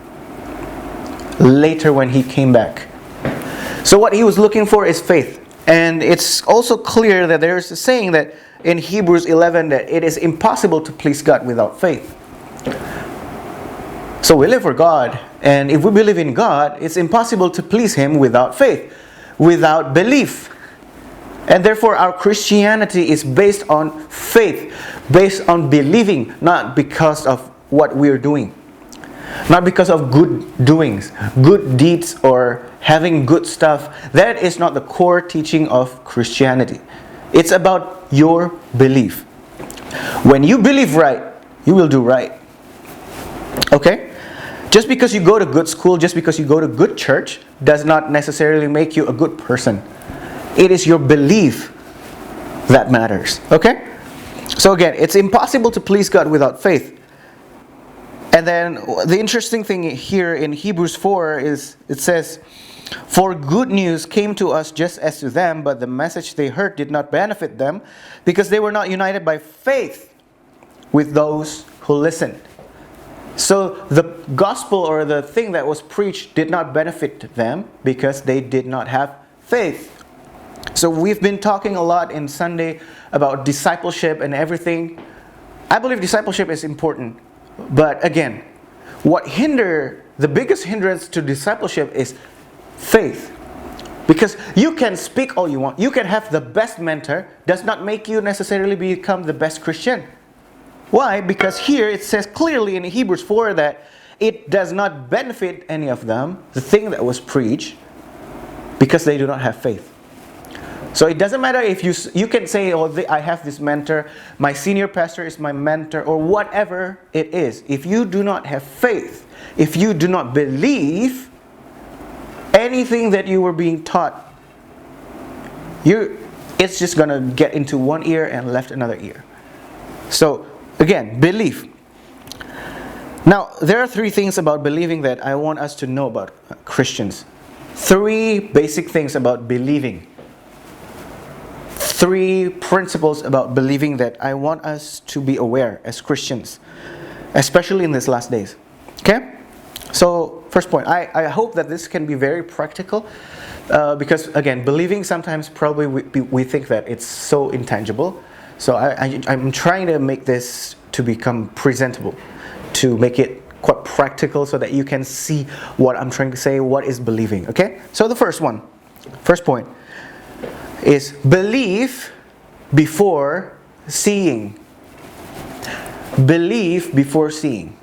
Later when He came back. So what He was looking for is faith. And it's also clear that there's a saying that in Hebrews 11 that it is impossible to please God without faith. So we live for God, and if we believe in God, it's impossible to please Him without faith, without belief. And therefore our Christianity is based on faith, based on believing, not because of what we're doing. Not because of good doings, good deeds, or having good stuff. That is not the core teaching of Christianity. It's about your belief. When you believe right, you will do right. Okay? Just because you go to good school, just because you go to good church, does not necessarily make you a good person. It is your belief that matters. Okay? So again, it's impossible to please God without faith. And then the interesting thing here in Hebrews 4 is it says, "For good news came to us just as to them, but the message they heard did not benefit them, because they were not united by faith with those who listened." So the gospel or the thing that was preached did not benefit them because they did not have faith. So we've been talking a lot in Sunday about discipleship and everything. I believe discipleship is important. But again, the biggest hindrance to discipleship is faith. Because you can speak all you want. You can have the best mentor. Does not make you necessarily become the best Christian. Why? Because here it says clearly in Hebrews 4 that it does not benefit any of them, the thing that was preached, because they do not have faith. So it doesn't matter if you can say, "Oh, I have this mentor, my senior pastor is my mentor," or whatever it is. If you do not have faith, if you do not believe anything that you were being taught, it's just going to get into one ear and left another ear. So again, belief. Now, there are 3 things about believing that I want us to know about Christians. 3 basic things about believing. 3 principles about believing that I want us to be aware as Christians, especially in these last days. Okay? So, first point, I hope that this can be very practical because, again, believing sometimes probably we think that it's so intangible. So, I'm trying to make this to become presentable, to make it quite practical so that you can see what I'm trying to say, what is believing. Okay? So, the first point is believe before seeing. Believe before seeing.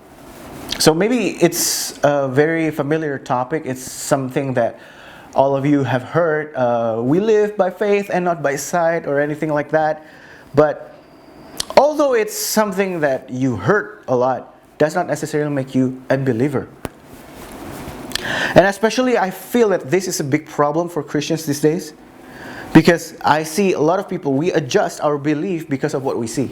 So maybe it's a very familiar topic. It's something that all of you have heard. We live by faith and not by sight or anything like that. But although it's something that you heard a lot, does not necessarily make you a believer. And especially I feel that this is a big problem for Christians these days. Because I see a lot of people, we adjust our belief because of what we see.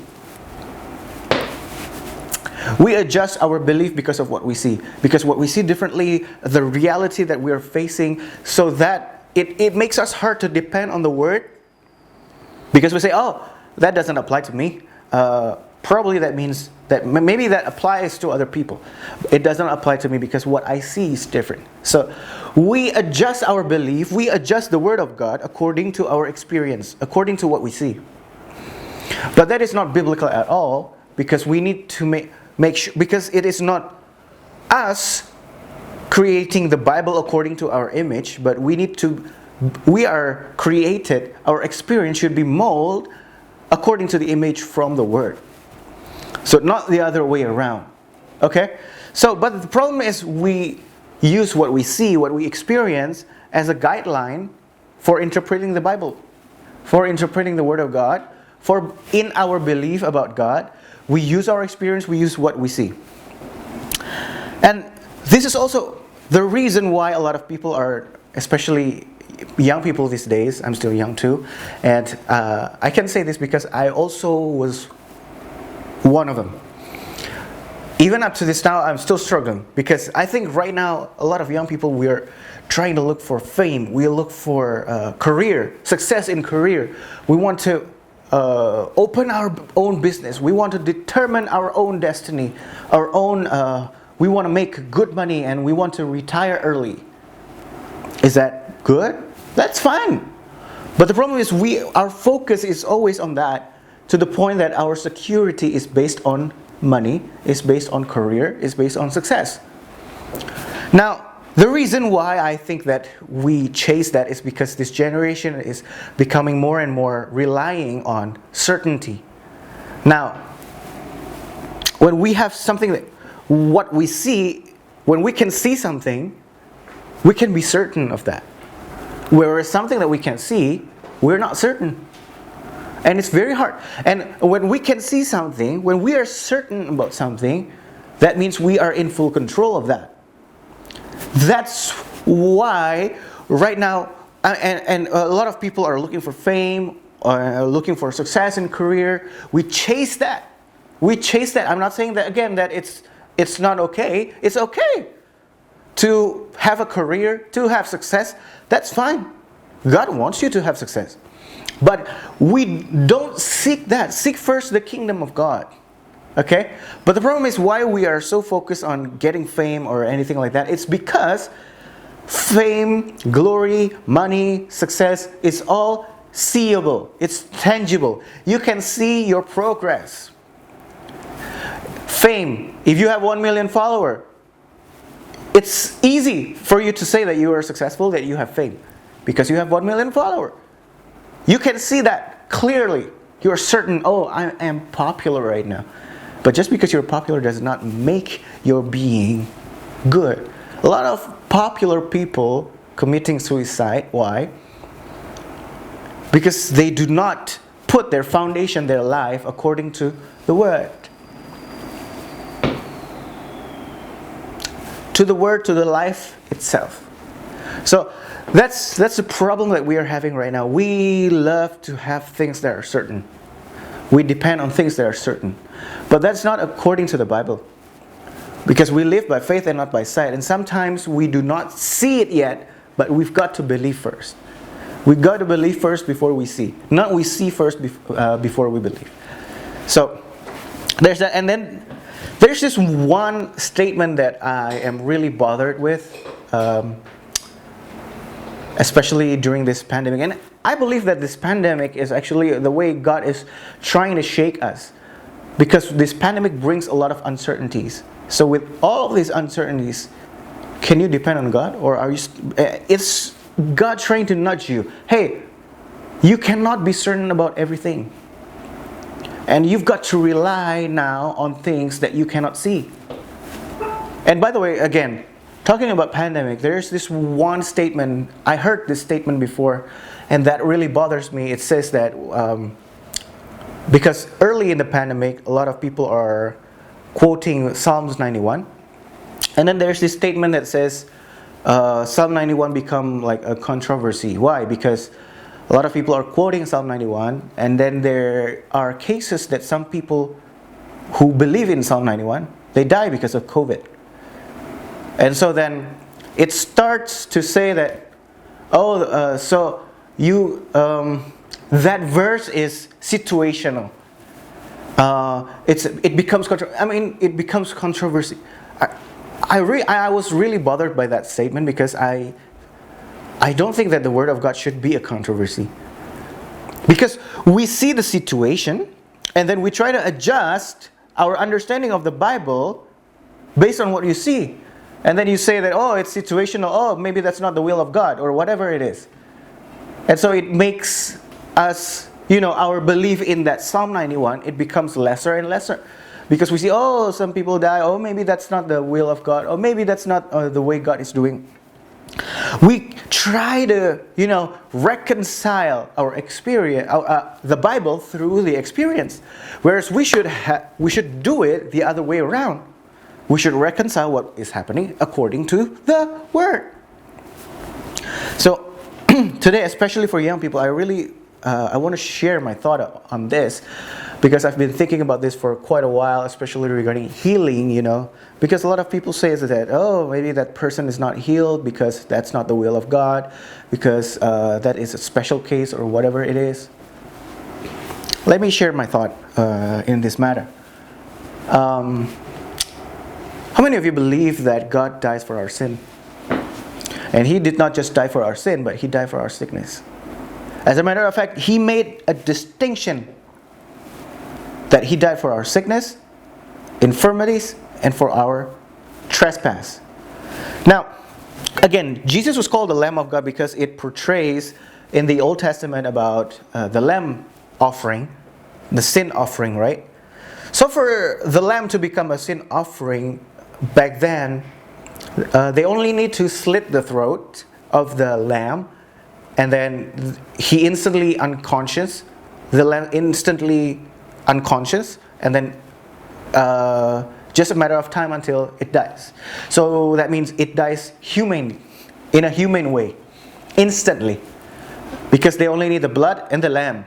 We adjust our belief because of what we see. Because what we see differently, the reality that we are facing, so that it makes us hard to depend on the Word. Because we say, oh, that doesn't apply to me. Probably that means that maybe that applies to other people. It doesn't apply to me because what I see is different. So we adjust our belief, we adjust the Word of God according to our experience, according to what we see. But that is not biblical at all, because we need to make sure, because it is not us creating the Bible according to our image, but we are created, our experience should be molded according to the image from the Word. So not the other way around. Okay? So, but the problem is we use what we see, what we experience as a guideline for interpreting the Bible, for interpreting the Word of God, for in our belief about God. We use our experience, we use what we see. And this is also the reason why a lot of people are, especially young people these days, I'm still young too, and I can say this because I also was one of them. Even up to this now, I'm still struggling, because I think right now a lot of young people, we are trying to look for fame, we look for career, success in career. We want to open our own business. We want to determine our own destiny, our own. We want to make good money and we want to retire early. Is that good? That's fine. But the problem is our focus is always on that, to the point that our security is based on money, is based on career, is based on success. Now, the reason why I think that we chase that is because this generation is becoming more and more relying on certainty. Now, when we have something that, what we see, when we can see something, we can be certain of that. Whereas something that we can't see, we're not certain. And it's very hard. And when we can see something, when we are certain about something, that means we are in full control of that. That's why right now, and a lot of people are looking for fame, or looking for success in career. We chase that. We chase that. I'm not saying that again that it's not okay. It's okay to have a career, to have success. That's fine. God wants you to have success. But we don't seek that. Seek first the kingdom of God. Okay? But the problem is why we are so focused on getting fame or anything like that. It's because fame, glory, money, success is all seeable. It's tangible. You can see your progress. Fame, if you have 1 million followers, it's easy for you to say that you are successful, that you have fame, because you have 1 million followers. You can see that clearly. You are certain, oh, I am popular right now. But just because you're popular does not make your being good. A lot of popular people committing suicide. Why? Because they do not put their foundation, their life, according to the Word. To the Word, to the life itself. So that's the problem that we are having right now. We love to have things that are certain. We depend on things that are certain. But that's not according to the Bible. Because we live by faith and not by sight. And sometimes we do not see it yet, but we've got to believe first. We got to believe first before we see. Not we see first before we believe. So, there's that. And then, there's this one statement that I am really bothered with, especially during this pandemic. And I believe that this pandemic is actually the way God is trying to shake us. Because this pandemic brings a lot of uncertainties. So with all of these uncertainties, can you depend on God? Or are you? It's God trying to nudge you. Hey, you cannot be certain about everything. And you've got to rely now on things that you cannot see. And by the way, again, talking about pandemic, there's this one statement. I heard this statement before, and that really bothers me. It says that because early in the pandemic, a lot of people are quoting Psalms 91. And then there's this statement that says, Psalm 91 become like a controversy. Why? Because a lot of people are quoting Psalm 91, and then there are cases that some people who believe in Psalm 91, they die because of COVID. And so then it starts to say that, that verse is situational. It becomes controversy. I was really bothered by that statement because I don't think that the Word of God should be a controversy. Because we see the situation and then we try to adjust our understanding of the Bible based on what you see. And then you say that, it's situational, maybe that's not the will of God, or whatever it is. And so it makes us, our belief in that Psalm 91, it becomes lesser and lesser. Because we see, some people die, maybe that's not the will of God, or maybe that's not the way God is doing. We try to, reconcile our experience, the Bible through the experience. Whereas we should do it the other way around. We should reconcile what is happening according to the Word. So, today, especially for young people, I want to share my thought on this. Because I've been thinking about this for quite a while, especially regarding healing, Because a lot of people say that, maybe that person is not healed because that's not the will of God, because that is a special case or whatever it is. Let me share my thought in this matter. How many of you believe that God dies for our sin? And He did not just die for our sin, but He died for our sickness. As a matter of fact, He made a distinction that He died for our sickness, infirmities, and for our trespass. Now, again, Jesus was called the Lamb of God because it portrays in the Old Testament about the lamb offering, the sin offering, right? So for the lamb to become a sin offering, back then, they only need to slit the throat of the lamb, and then he instantly unconscious, the lamb instantly unconscious, and then just a matter of time until it dies. So that means it dies in a humane way, instantly, because they only need the blood and the lamb.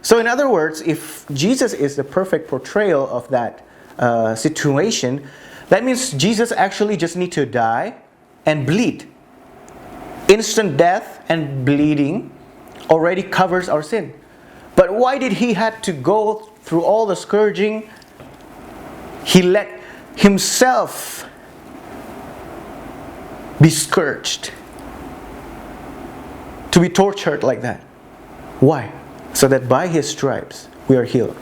So in other words, if Jesus is the perfect portrayal of that situation, that means Jesus actually just need to die and bleed. Instant death and bleeding already covers our sin. But why did He had to go through all the scourging? He let Himself be scourged, to be tortured like that. Why? So that by His stripes we are healed.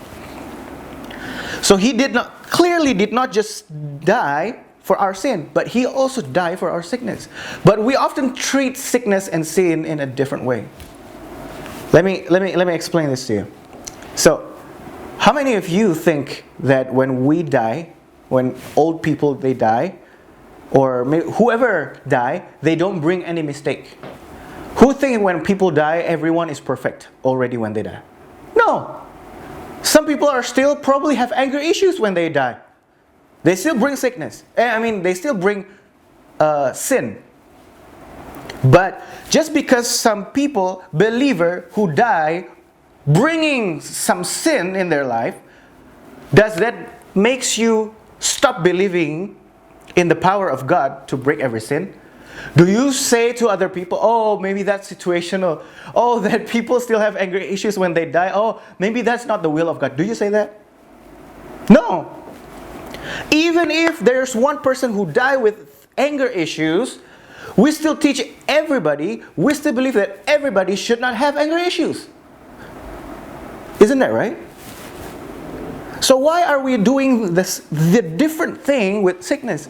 So He clearly did not just die for our sin, but He also died for our sickness. But we often treat sickness and sin in a different way. Let me explain this to you. So, how many of you think that when we die, when old people they die, or whoever die, they don't bring any mistake? Who think when people die, everyone is perfect already when they die? No. Some people are still probably have anger issues when they die. They still bring sickness. They still bring sin. But just because some people, believer who die, bringing some sin in their life, does that makes you stop believing in the power of God to break every sin? Do you say to other people, oh, maybe that's situational. Oh, that people still have anger issues when they die. Oh, maybe that's not the will of God. Do you say that? No. Even if there's one person who died with anger issues, we still teach everybody, we still believe that everybody should not have anger issues. Isn't that right? So why are we doing the different thing with sickness?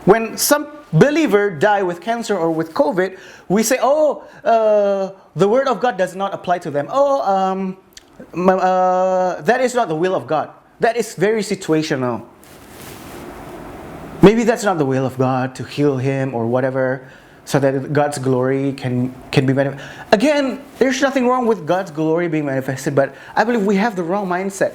When some believer die with cancer or with COVID, we say, oh, the word of God does not apply to them. Oh, that is not the will of God. That is very situational. Maybe that's not the will of God to heal him or whatever, so that God's glory can be manifested. Again, there's nothing wrong with God's glory being manifested, but I believe we have the wrong mindset.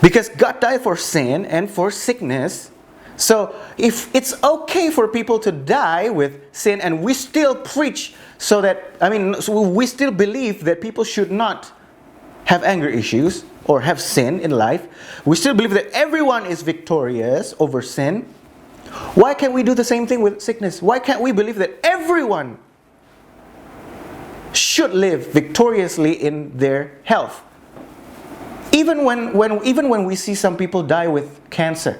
Because God died for sin and for sickness. So if it's okay for people to die with sin and we still preach so we still believe that people should not have anger issues or have sin in life. We still believe that everyone is victorious over sin. Why can't we do the same thing with sickness? Why can't we believe that everyone should live victoriously in their health? Even when we see some people die with cancer,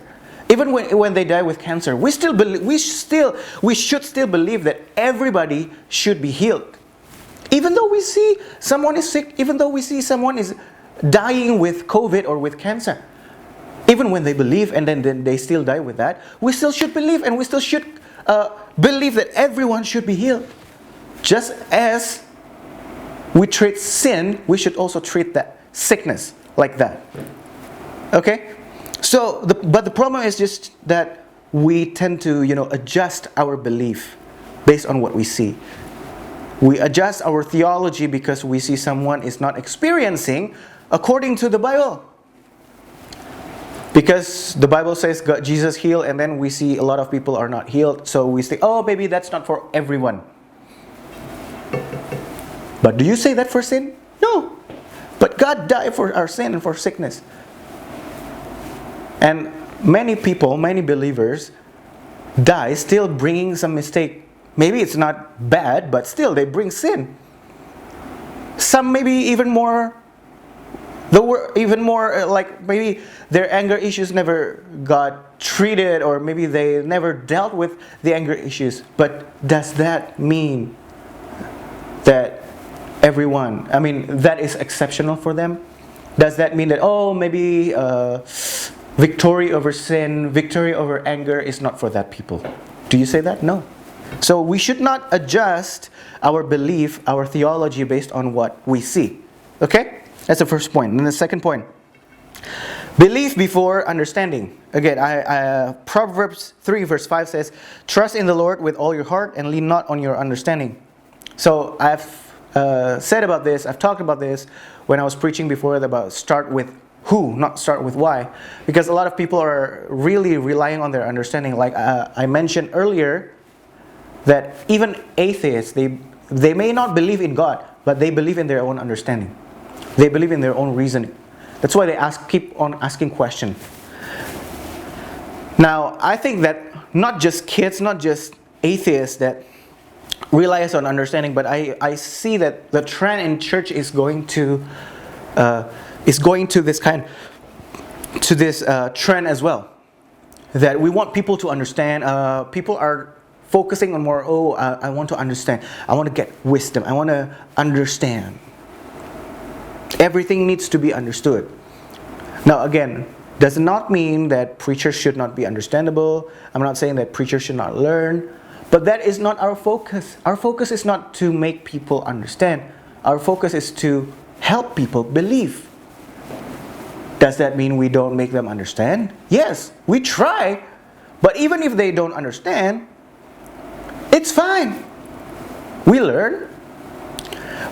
even when they die with cancer, we should still believe that everybody should be healed. Even though we see someone is sick, even though we see someone is dying with COVID or with cancer, even when they believe and then they still die with that, we still should believe and we still should believe that everyone should be healed. Just as we treat sin, we should also treat that sickness like that. Okay? So, but the problem is just that we tend to, adjust our belief based on what we see. We adjust our theology because we see someone is not experiencing according to the Bible. Because the Bible says Jesus healed, and then we see a lot of people are not healed. So we say, oh, maybe that's not for everyone. But do you say that for sin? No. But God died for our sin and for sickness. And many people, many believers die still bringing some mistake. Maybe it's not bad, but still they bring sin. Some maybe even more like maybe their anger issues never got treated, or maybe they never dealt with the anger issues. But does that mean that that is exceptional for them? Does that mean that, maybe victory over sin, victory over anger is not for that people? Do you say that? No. So we should not adjust our belief, our theology based on what we see. Okay? That's the first point. And the second point, belief before understanding. Again, Proverbs 3 verse 5 says, trust in the Lord with all your heart and lean not on your understanding. So I've said about this, I've talked about this when I was preaching before about start with who, not start with why. Because a lot of people are really relying on their understanding. Like I mentioned earlier, that even atheists, they may not believe in God, but they believe in their own understanding. They believe in their own reasoning. That's why they keep on asking questions. Now, I think that not just kids, not just atheists that relies on understanding, but I see that the trend in church is going to this trend as well. That we want people to understand. People are focusing on more, I want to understand. I want to get wisdom. I want to understand. Everything needs to be understood. Now again, does not mean that preachers should not be understandable. I'm not saying that preachers should not learn. But that is not our focus. Our focus is not to make people understand. Our focus is to help people believe. Does that mean we don't make them understand? Yes, we try. But even if they don't understand, it's fine. We learn.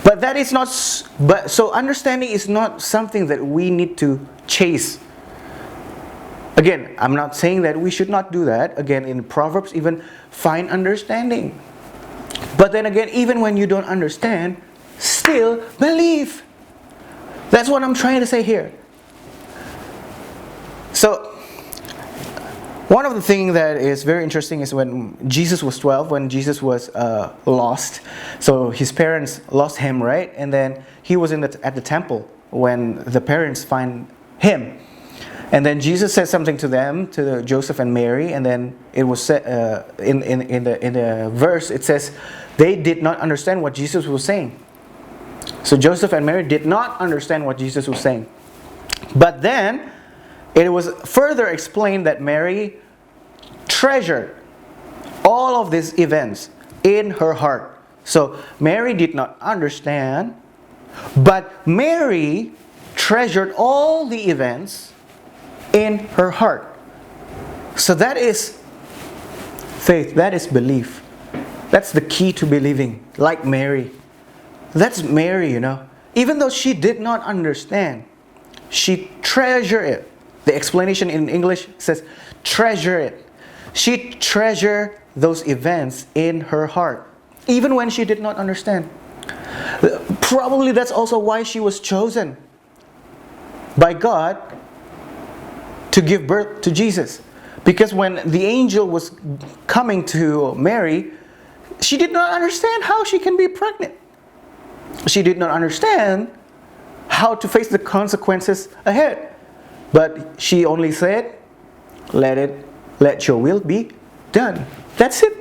But that is not. So understanding is not something that we need to chase. Again, I'm not saying that we should not do that. Again, in Proverbs, even find understanding. But then again, even when you don't understand, still believe. That's what I'm trying to say here. So, One of the things that is very interesting is when Jesus was 12, when Jesus was lost. So his parents lost him, right? And then he was at the temple when the parents find him. And then Jesus said something to them, to Joseph and Mary, and then it was said in the verse, it says, they did not understand what Jesus was saying. So Joseph and Mary did not understand what Jesus was saying. But then, it was further explained that Mary treasured all of these events in her heart. So Mary did not understand, but Mary treasured all the events in her heart. So that is faith, that is belief. That's the key to believing, like Mary. That's Mary, Even though she did not understand, she treasured it. The explanation in English says, treasure it. She treasured those events in her heart, even when she did not understand. Probably that's also why she was chosen by God to give birth to Jesus. Because when the angel was coming to Mary, she did not understand how she can be pregnant. She did not understand how to face the consequences ahead. But she only said, let your will be done. That's it.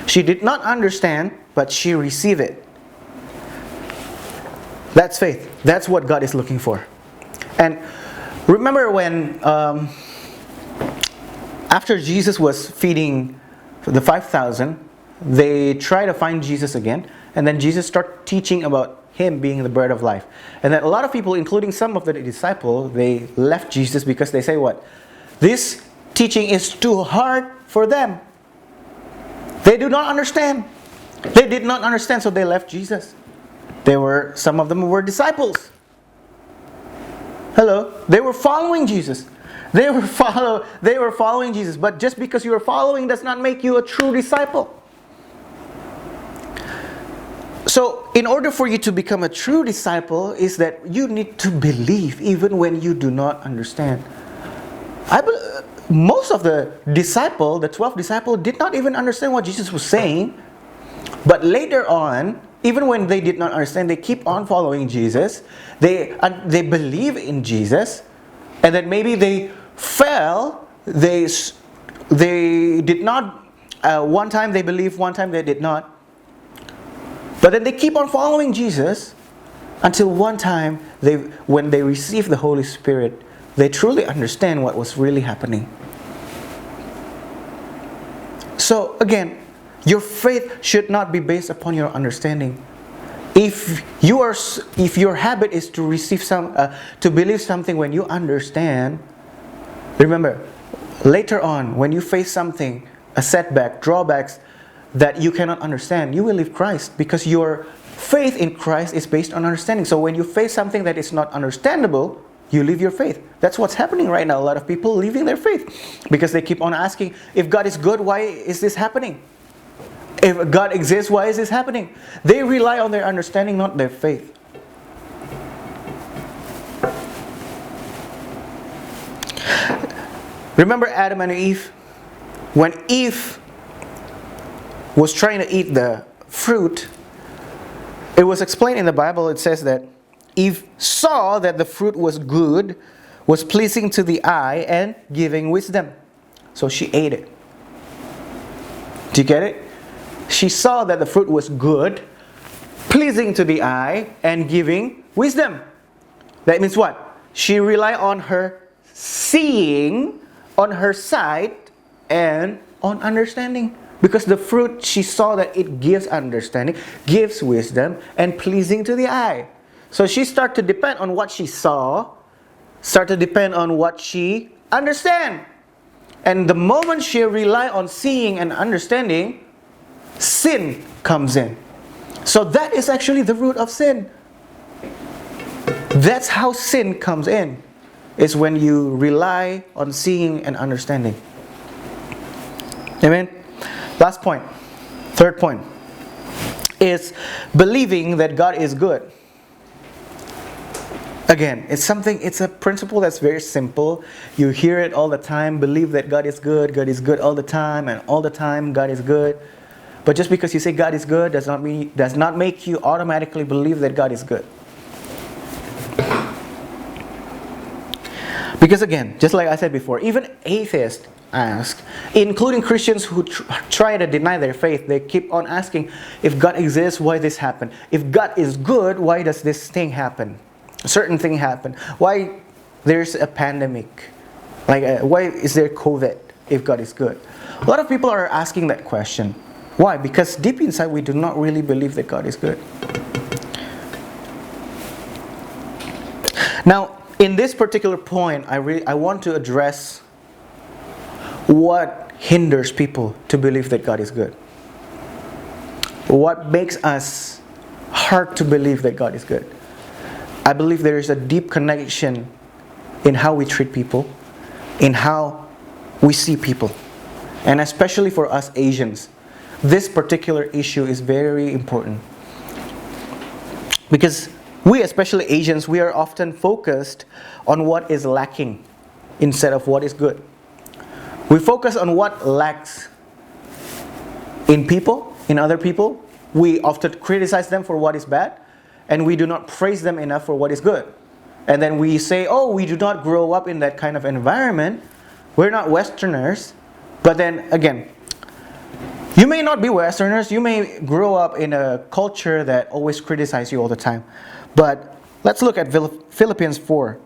She did not understand, but she received it. That's faith. That's what God is looking for. And remember when, after Jesus was feeding the 5,000, they try to find Jesus again. And then Jesus started teaching about Him being the bread of life. And then a lot of people, including some of the disciples, they left Jesus because they say what? This teaching is too hard for them. They do not understand. They did not understand, so they left Jesus. Some of them were disciples. Hello? They were following Jesus. They were following Jesus. But just because you are following does not make you a true disciple. So, in order for you to become a true disciple is that you need to believe even when you do not understand. Most of the 12 disciples, did not even understand what Jesus was saying. But later on, even when they did not understand, they keep on following Jesus. They believe in Jesus. And then maybe they fell. They did not. One time they believed, one time they did not. But then they keep on following Jesus until one time, when they receive the Holy Spirit, they truly understand what was really happening. So again, your faith should not be based upon your understanding. If your habit is to to believe something when you understand, remember, later on when you face something, a setback, drawbacks that you cannot understand, you will leave Christ because your faith in Christ is based on understanding. So when you face something that is not understandable, you leave your faith. That's what's happening right now. A lot of people leaving their faith because they keep on asking, if God is good, why is this happening? If God exists, why is this happening? They rely on their understanding, not their faith. Remember Adam and Eve? When Eve was trying to eat the fruit, it was explained in the Bible, it says that Eve saw that the fruit was good, was pleasing to the eye, and giving wisdom. So she ate it. Do you get it? She saw that the fruit was good, pleasing to the eye, and giving wisdom. That means what? She relied on her seeing, on her sight, and on understanding. Because the fruit, she saw that it gives understanding, gives wisdom, and pleasing to the eye. So she started to depend on what she saw, started to depend on what she understand. And the moment she relied on seeing and understanding, sin comes in. So that is actually the root of sin. That's how sin comes in. Is when you rely on seeing and understanding. Amen? Last point. Third point. Is believing that God is good. Again, it's a principle that's very simple. You hear it all the time, believe that God is good all the time, and all the time God is good. But just because you say God is good does not make you automatically believe that God is good. Because again, just like I said before, even atheists ask, including Christians who try to deny their faith, they keep on asking, if God exists, why this happened? If God is good, why does this thing happen? A certain thing happen. Why there's a pandemic? Why is there COVID if God is good? A lot of people are asking that question. Why? Because deep inside we do not really believe that God is good. Now, in this particular point, I want to address what hinders people to believe that God is good. What makes us hard to believe that God is good? I believe there is a deep connection in how we treat people, in how we see people. And especially for us Asians, this particular issue is very important. Because we, especially Asians, we are often focused on what is lacking instead of what is good. We focus on what lacks in people, in other people. We often criticize them for what is bad, and we do not praise them enough for what is good. And then we say, oh, we do not grow up in that kind of environment. We're not Westerners. But then again, you may not be Westerners. You may grow up in a culture that always criticizes you all the time. But let's look at Philippians 4.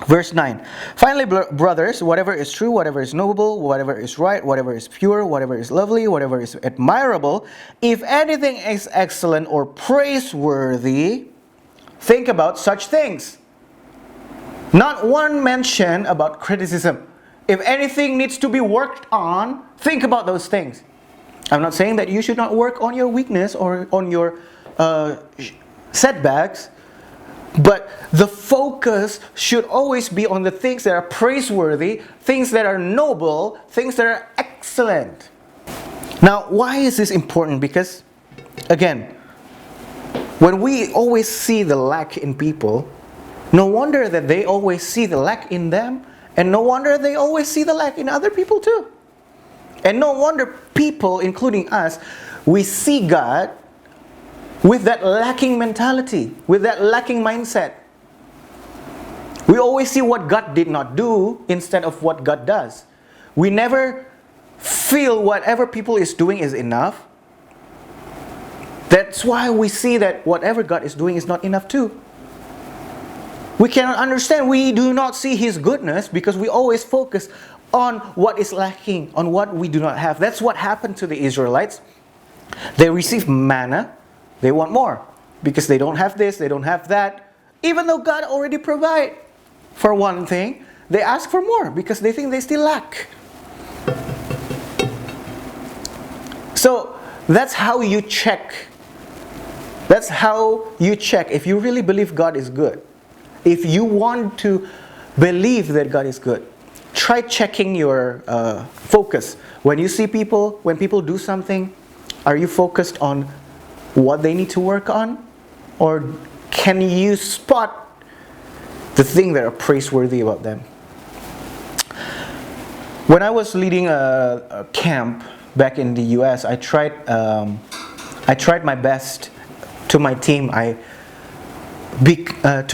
Verse 9. Finally, brothers, whatever is true, whatever is noble, whatever is right, whatever is pure, whatever is lovely, whatever is admirable, if anything is excellent or praiseworthy, think about such things. Not one mention about criticism. If anything needs to be worked on, think about those things. I'm not saying that you should not work on your weakness or on your setbacks. But the focus should always be on the things that are praiseworthy, things that are noble, things that are excellent. Now, why is this important? Because, again, when we always see the lack in people, no wonder that they always see the lack in them, and no wonder they always see the lack in other people too. And no wonder people, including us, we see God with that lacking mentality, with that lacking mindset. We always see what God did not do instead of what God does. We never feel whatever people is doing is enough. That's why we see that whatever God is doing is not enough too. We cannot understand. We do not see His goodness because we always focus on what is lacking, on what we do not have. That's what happened to the Israelites. They received manna. They want more because they don't have this, they don't have that. Even though God already provided for one thing, they ask for more because they think they still lack. So that's how you check. That's how you check if you really believe God is good. If you want to believe that God is good, try checking your focus. When you see people, when people do something, are you focused on what they need to work on? Or can you spot the thing that are praiseworthy about them? When I was leading a camp back in the US, I tried my best to my team to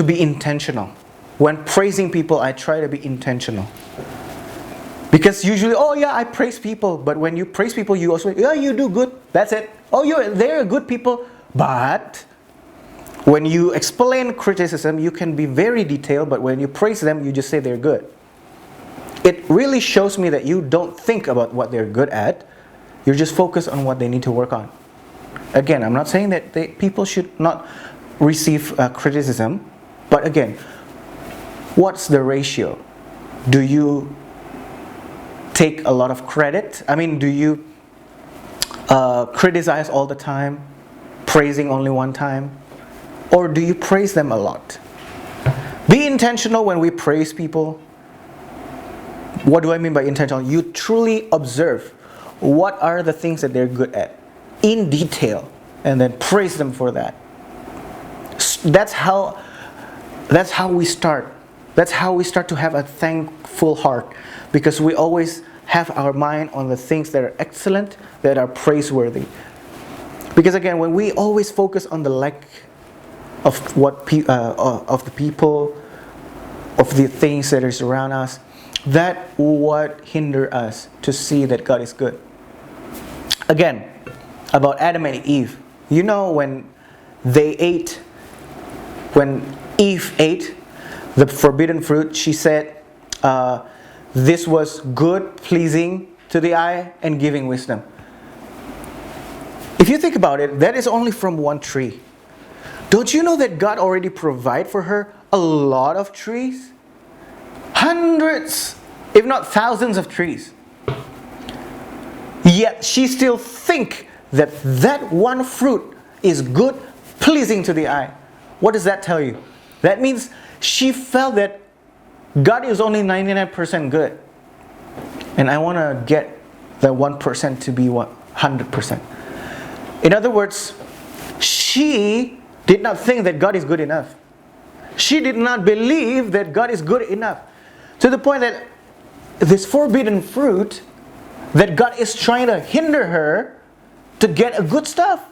be intentional. When praising people, I try to be intentional. Because usually, oh yeah, I praise people. But when you praise people, you also, yeah, you do good. That's it. Oh, they're good people. But when you explain criticism, you can be very detailed. But when you praise them, you just say they're good. It really shows me that you don't think about what they're good at. You're just focused on what they need to work on. Again, I'm not saying that people should not receive criticism. But again, what's the ratio? Do you take a lot of credit? I mean, do you criticize all the time, praising only one time? Or do you praise them a lot? Be intentional when we praise people. What do I mean by intentional? You truly observe what are the things that they're good at in detail and then praise them for that. That's how That's how we start. That's how we start to have a thankful heart, because we always have our mind on the things that are excellent, that are praiseworthy. Because again, when we always focus on the lack of of the people, of the things that is around us, that what hinder us to see that God is good. Again, about Adam and Eve. You know, when Eve ate the forbidden fruit, she said, this was good, pleasing to the eye, and giving wisdom. If you think about it, that is only from one tree. Don't you know that God already provided for her a lot of trees? Hundreds, if not thousands of trees. Yet she still think that that one fruit is good, pleasing to the eye. What does that tell you? That means she felt that God is only 99% good. And I want to get the 1% to be 100%. In other words, she did not think that God is good enough. She did not believe that God is good enough. To the point that this forbidden fruit, that God is trying to hinder her to get a good stuff.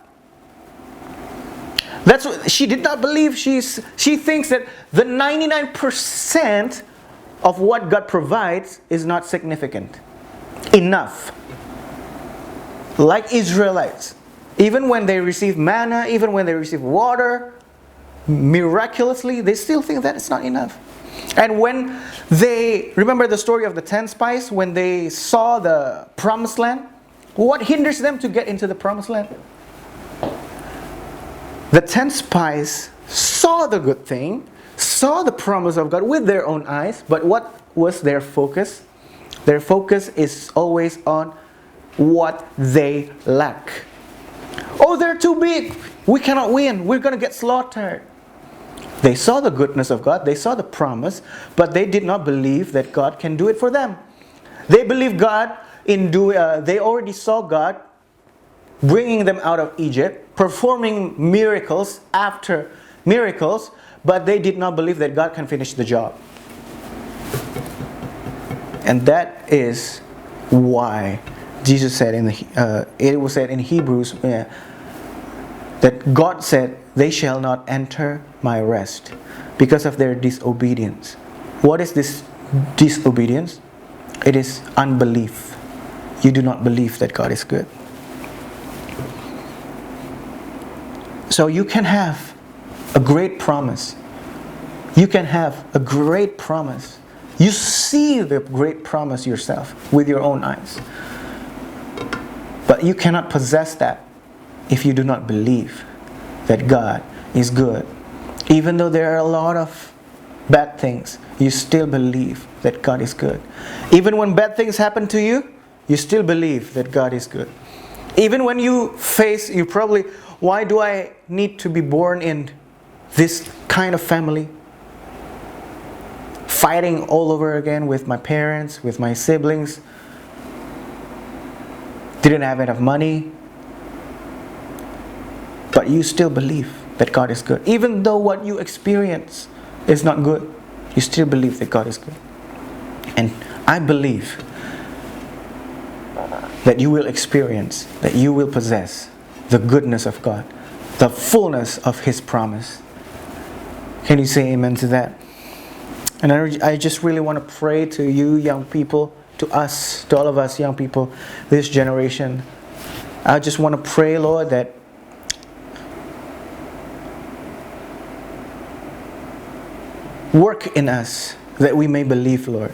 That's what she did not believe. She thinks that the 99% of what God provides is not significant enough. Like Israelites, even when they receive manna, even when they receive water, miraculously, they still think that it's not enough. And when they remember the story of the 10 spies, when they saw the promised land, what hinders them to get into the promised land? The 10 spies saw the good thing, saw the promise of God with their own eyes, but what was their focus? Their focus is always on what they lack. Oh, they're too big. We cannot win. We're going to get slaughtered. They saw the goodness of God. They saw the promise, but they did not believe that God can do it for them. They believed God they already saw God bringing them out of Egypt, performing miracles after miracles, but they did not believe that God can finish the job. And that is why Jesus said it was said in Hebrews that God said, "They shall not enter my rest because of their disobedience." What is this disobedience? It is unbelief. You do not believe that God is good. So you can have a great promise. You can have a great promise. You see the great promise yourself with your own eyes. But you cannot possess that if you do not believe that God is good. Even though there are a lot of bad things, you still believe that God is good. Even when bad things happen to you, you still believe that God is good. Even when you probably, why do I need to be born in this kind of family? Fighting all over again with my parents, with my siblings. Didn't have enough money. But you still believe that God is good. Even though what you experience is not good, you still believe that God is good. And I believe that you will experience, that you will possess the goodness of God, the fullness of His promise. Can you say amen to that? And I just really want to pray to you young people, to us, to all of us young people, this generation. I just want to pray, Lord, that work in us that we may believe, Lord.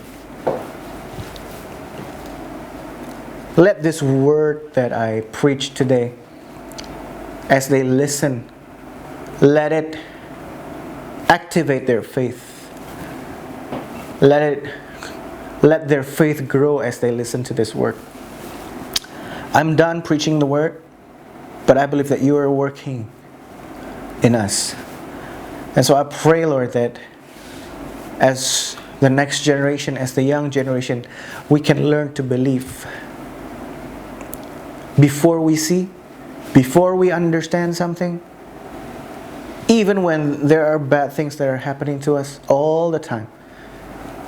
Let this word that I preach today, as they listen, let it activate their faith. Let their faith grow as they listen to this word. I'm done preaching the word, but I believe that you are working in us. And so I pray, Lord, that as the next generation, as the young generation, we can learn to believe. Before we see, before we understand something, even when there are bad things that are happening to us all the time.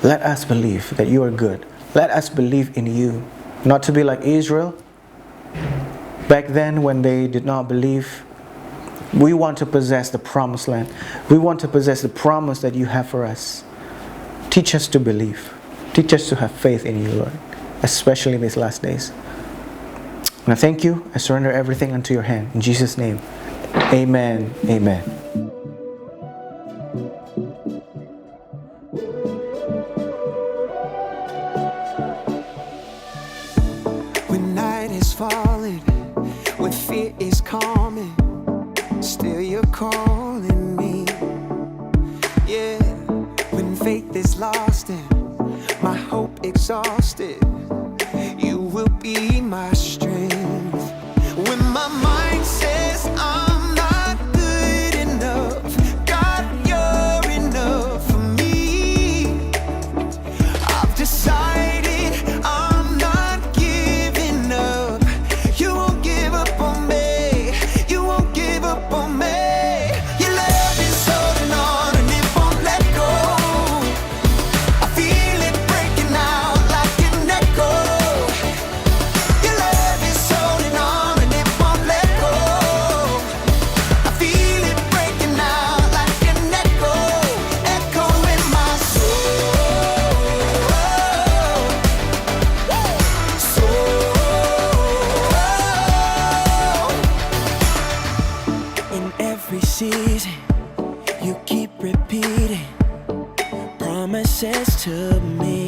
Let us believe that you are good. Let us believe in you. Not to be like Israel. Back then when they did not believe, we want to possess the promised land. We want to possess the promise that you have for us. Teach us to believe. Teach us to have faith in you, Lord, especially in these last days. And I thank you. I surrender everything unto your hand. In Jesus' name, amen. Amen.
When night is falling, when fear is calming, still you're calling me. Yeah, when faith is lost and my hope exhausted, you will be my strength. When my mind says I'm not good enough, God, you're enough for me. I've decided I'm not giving up. You won't give up on me. You won't give up on me. Your love is holding on and it won't let go. I feel it breaking out like an echo. Your love is holding on and it won't let go. I feel it breaking out like an echo, echo in my soul. In every season, you keep repeating promises to me.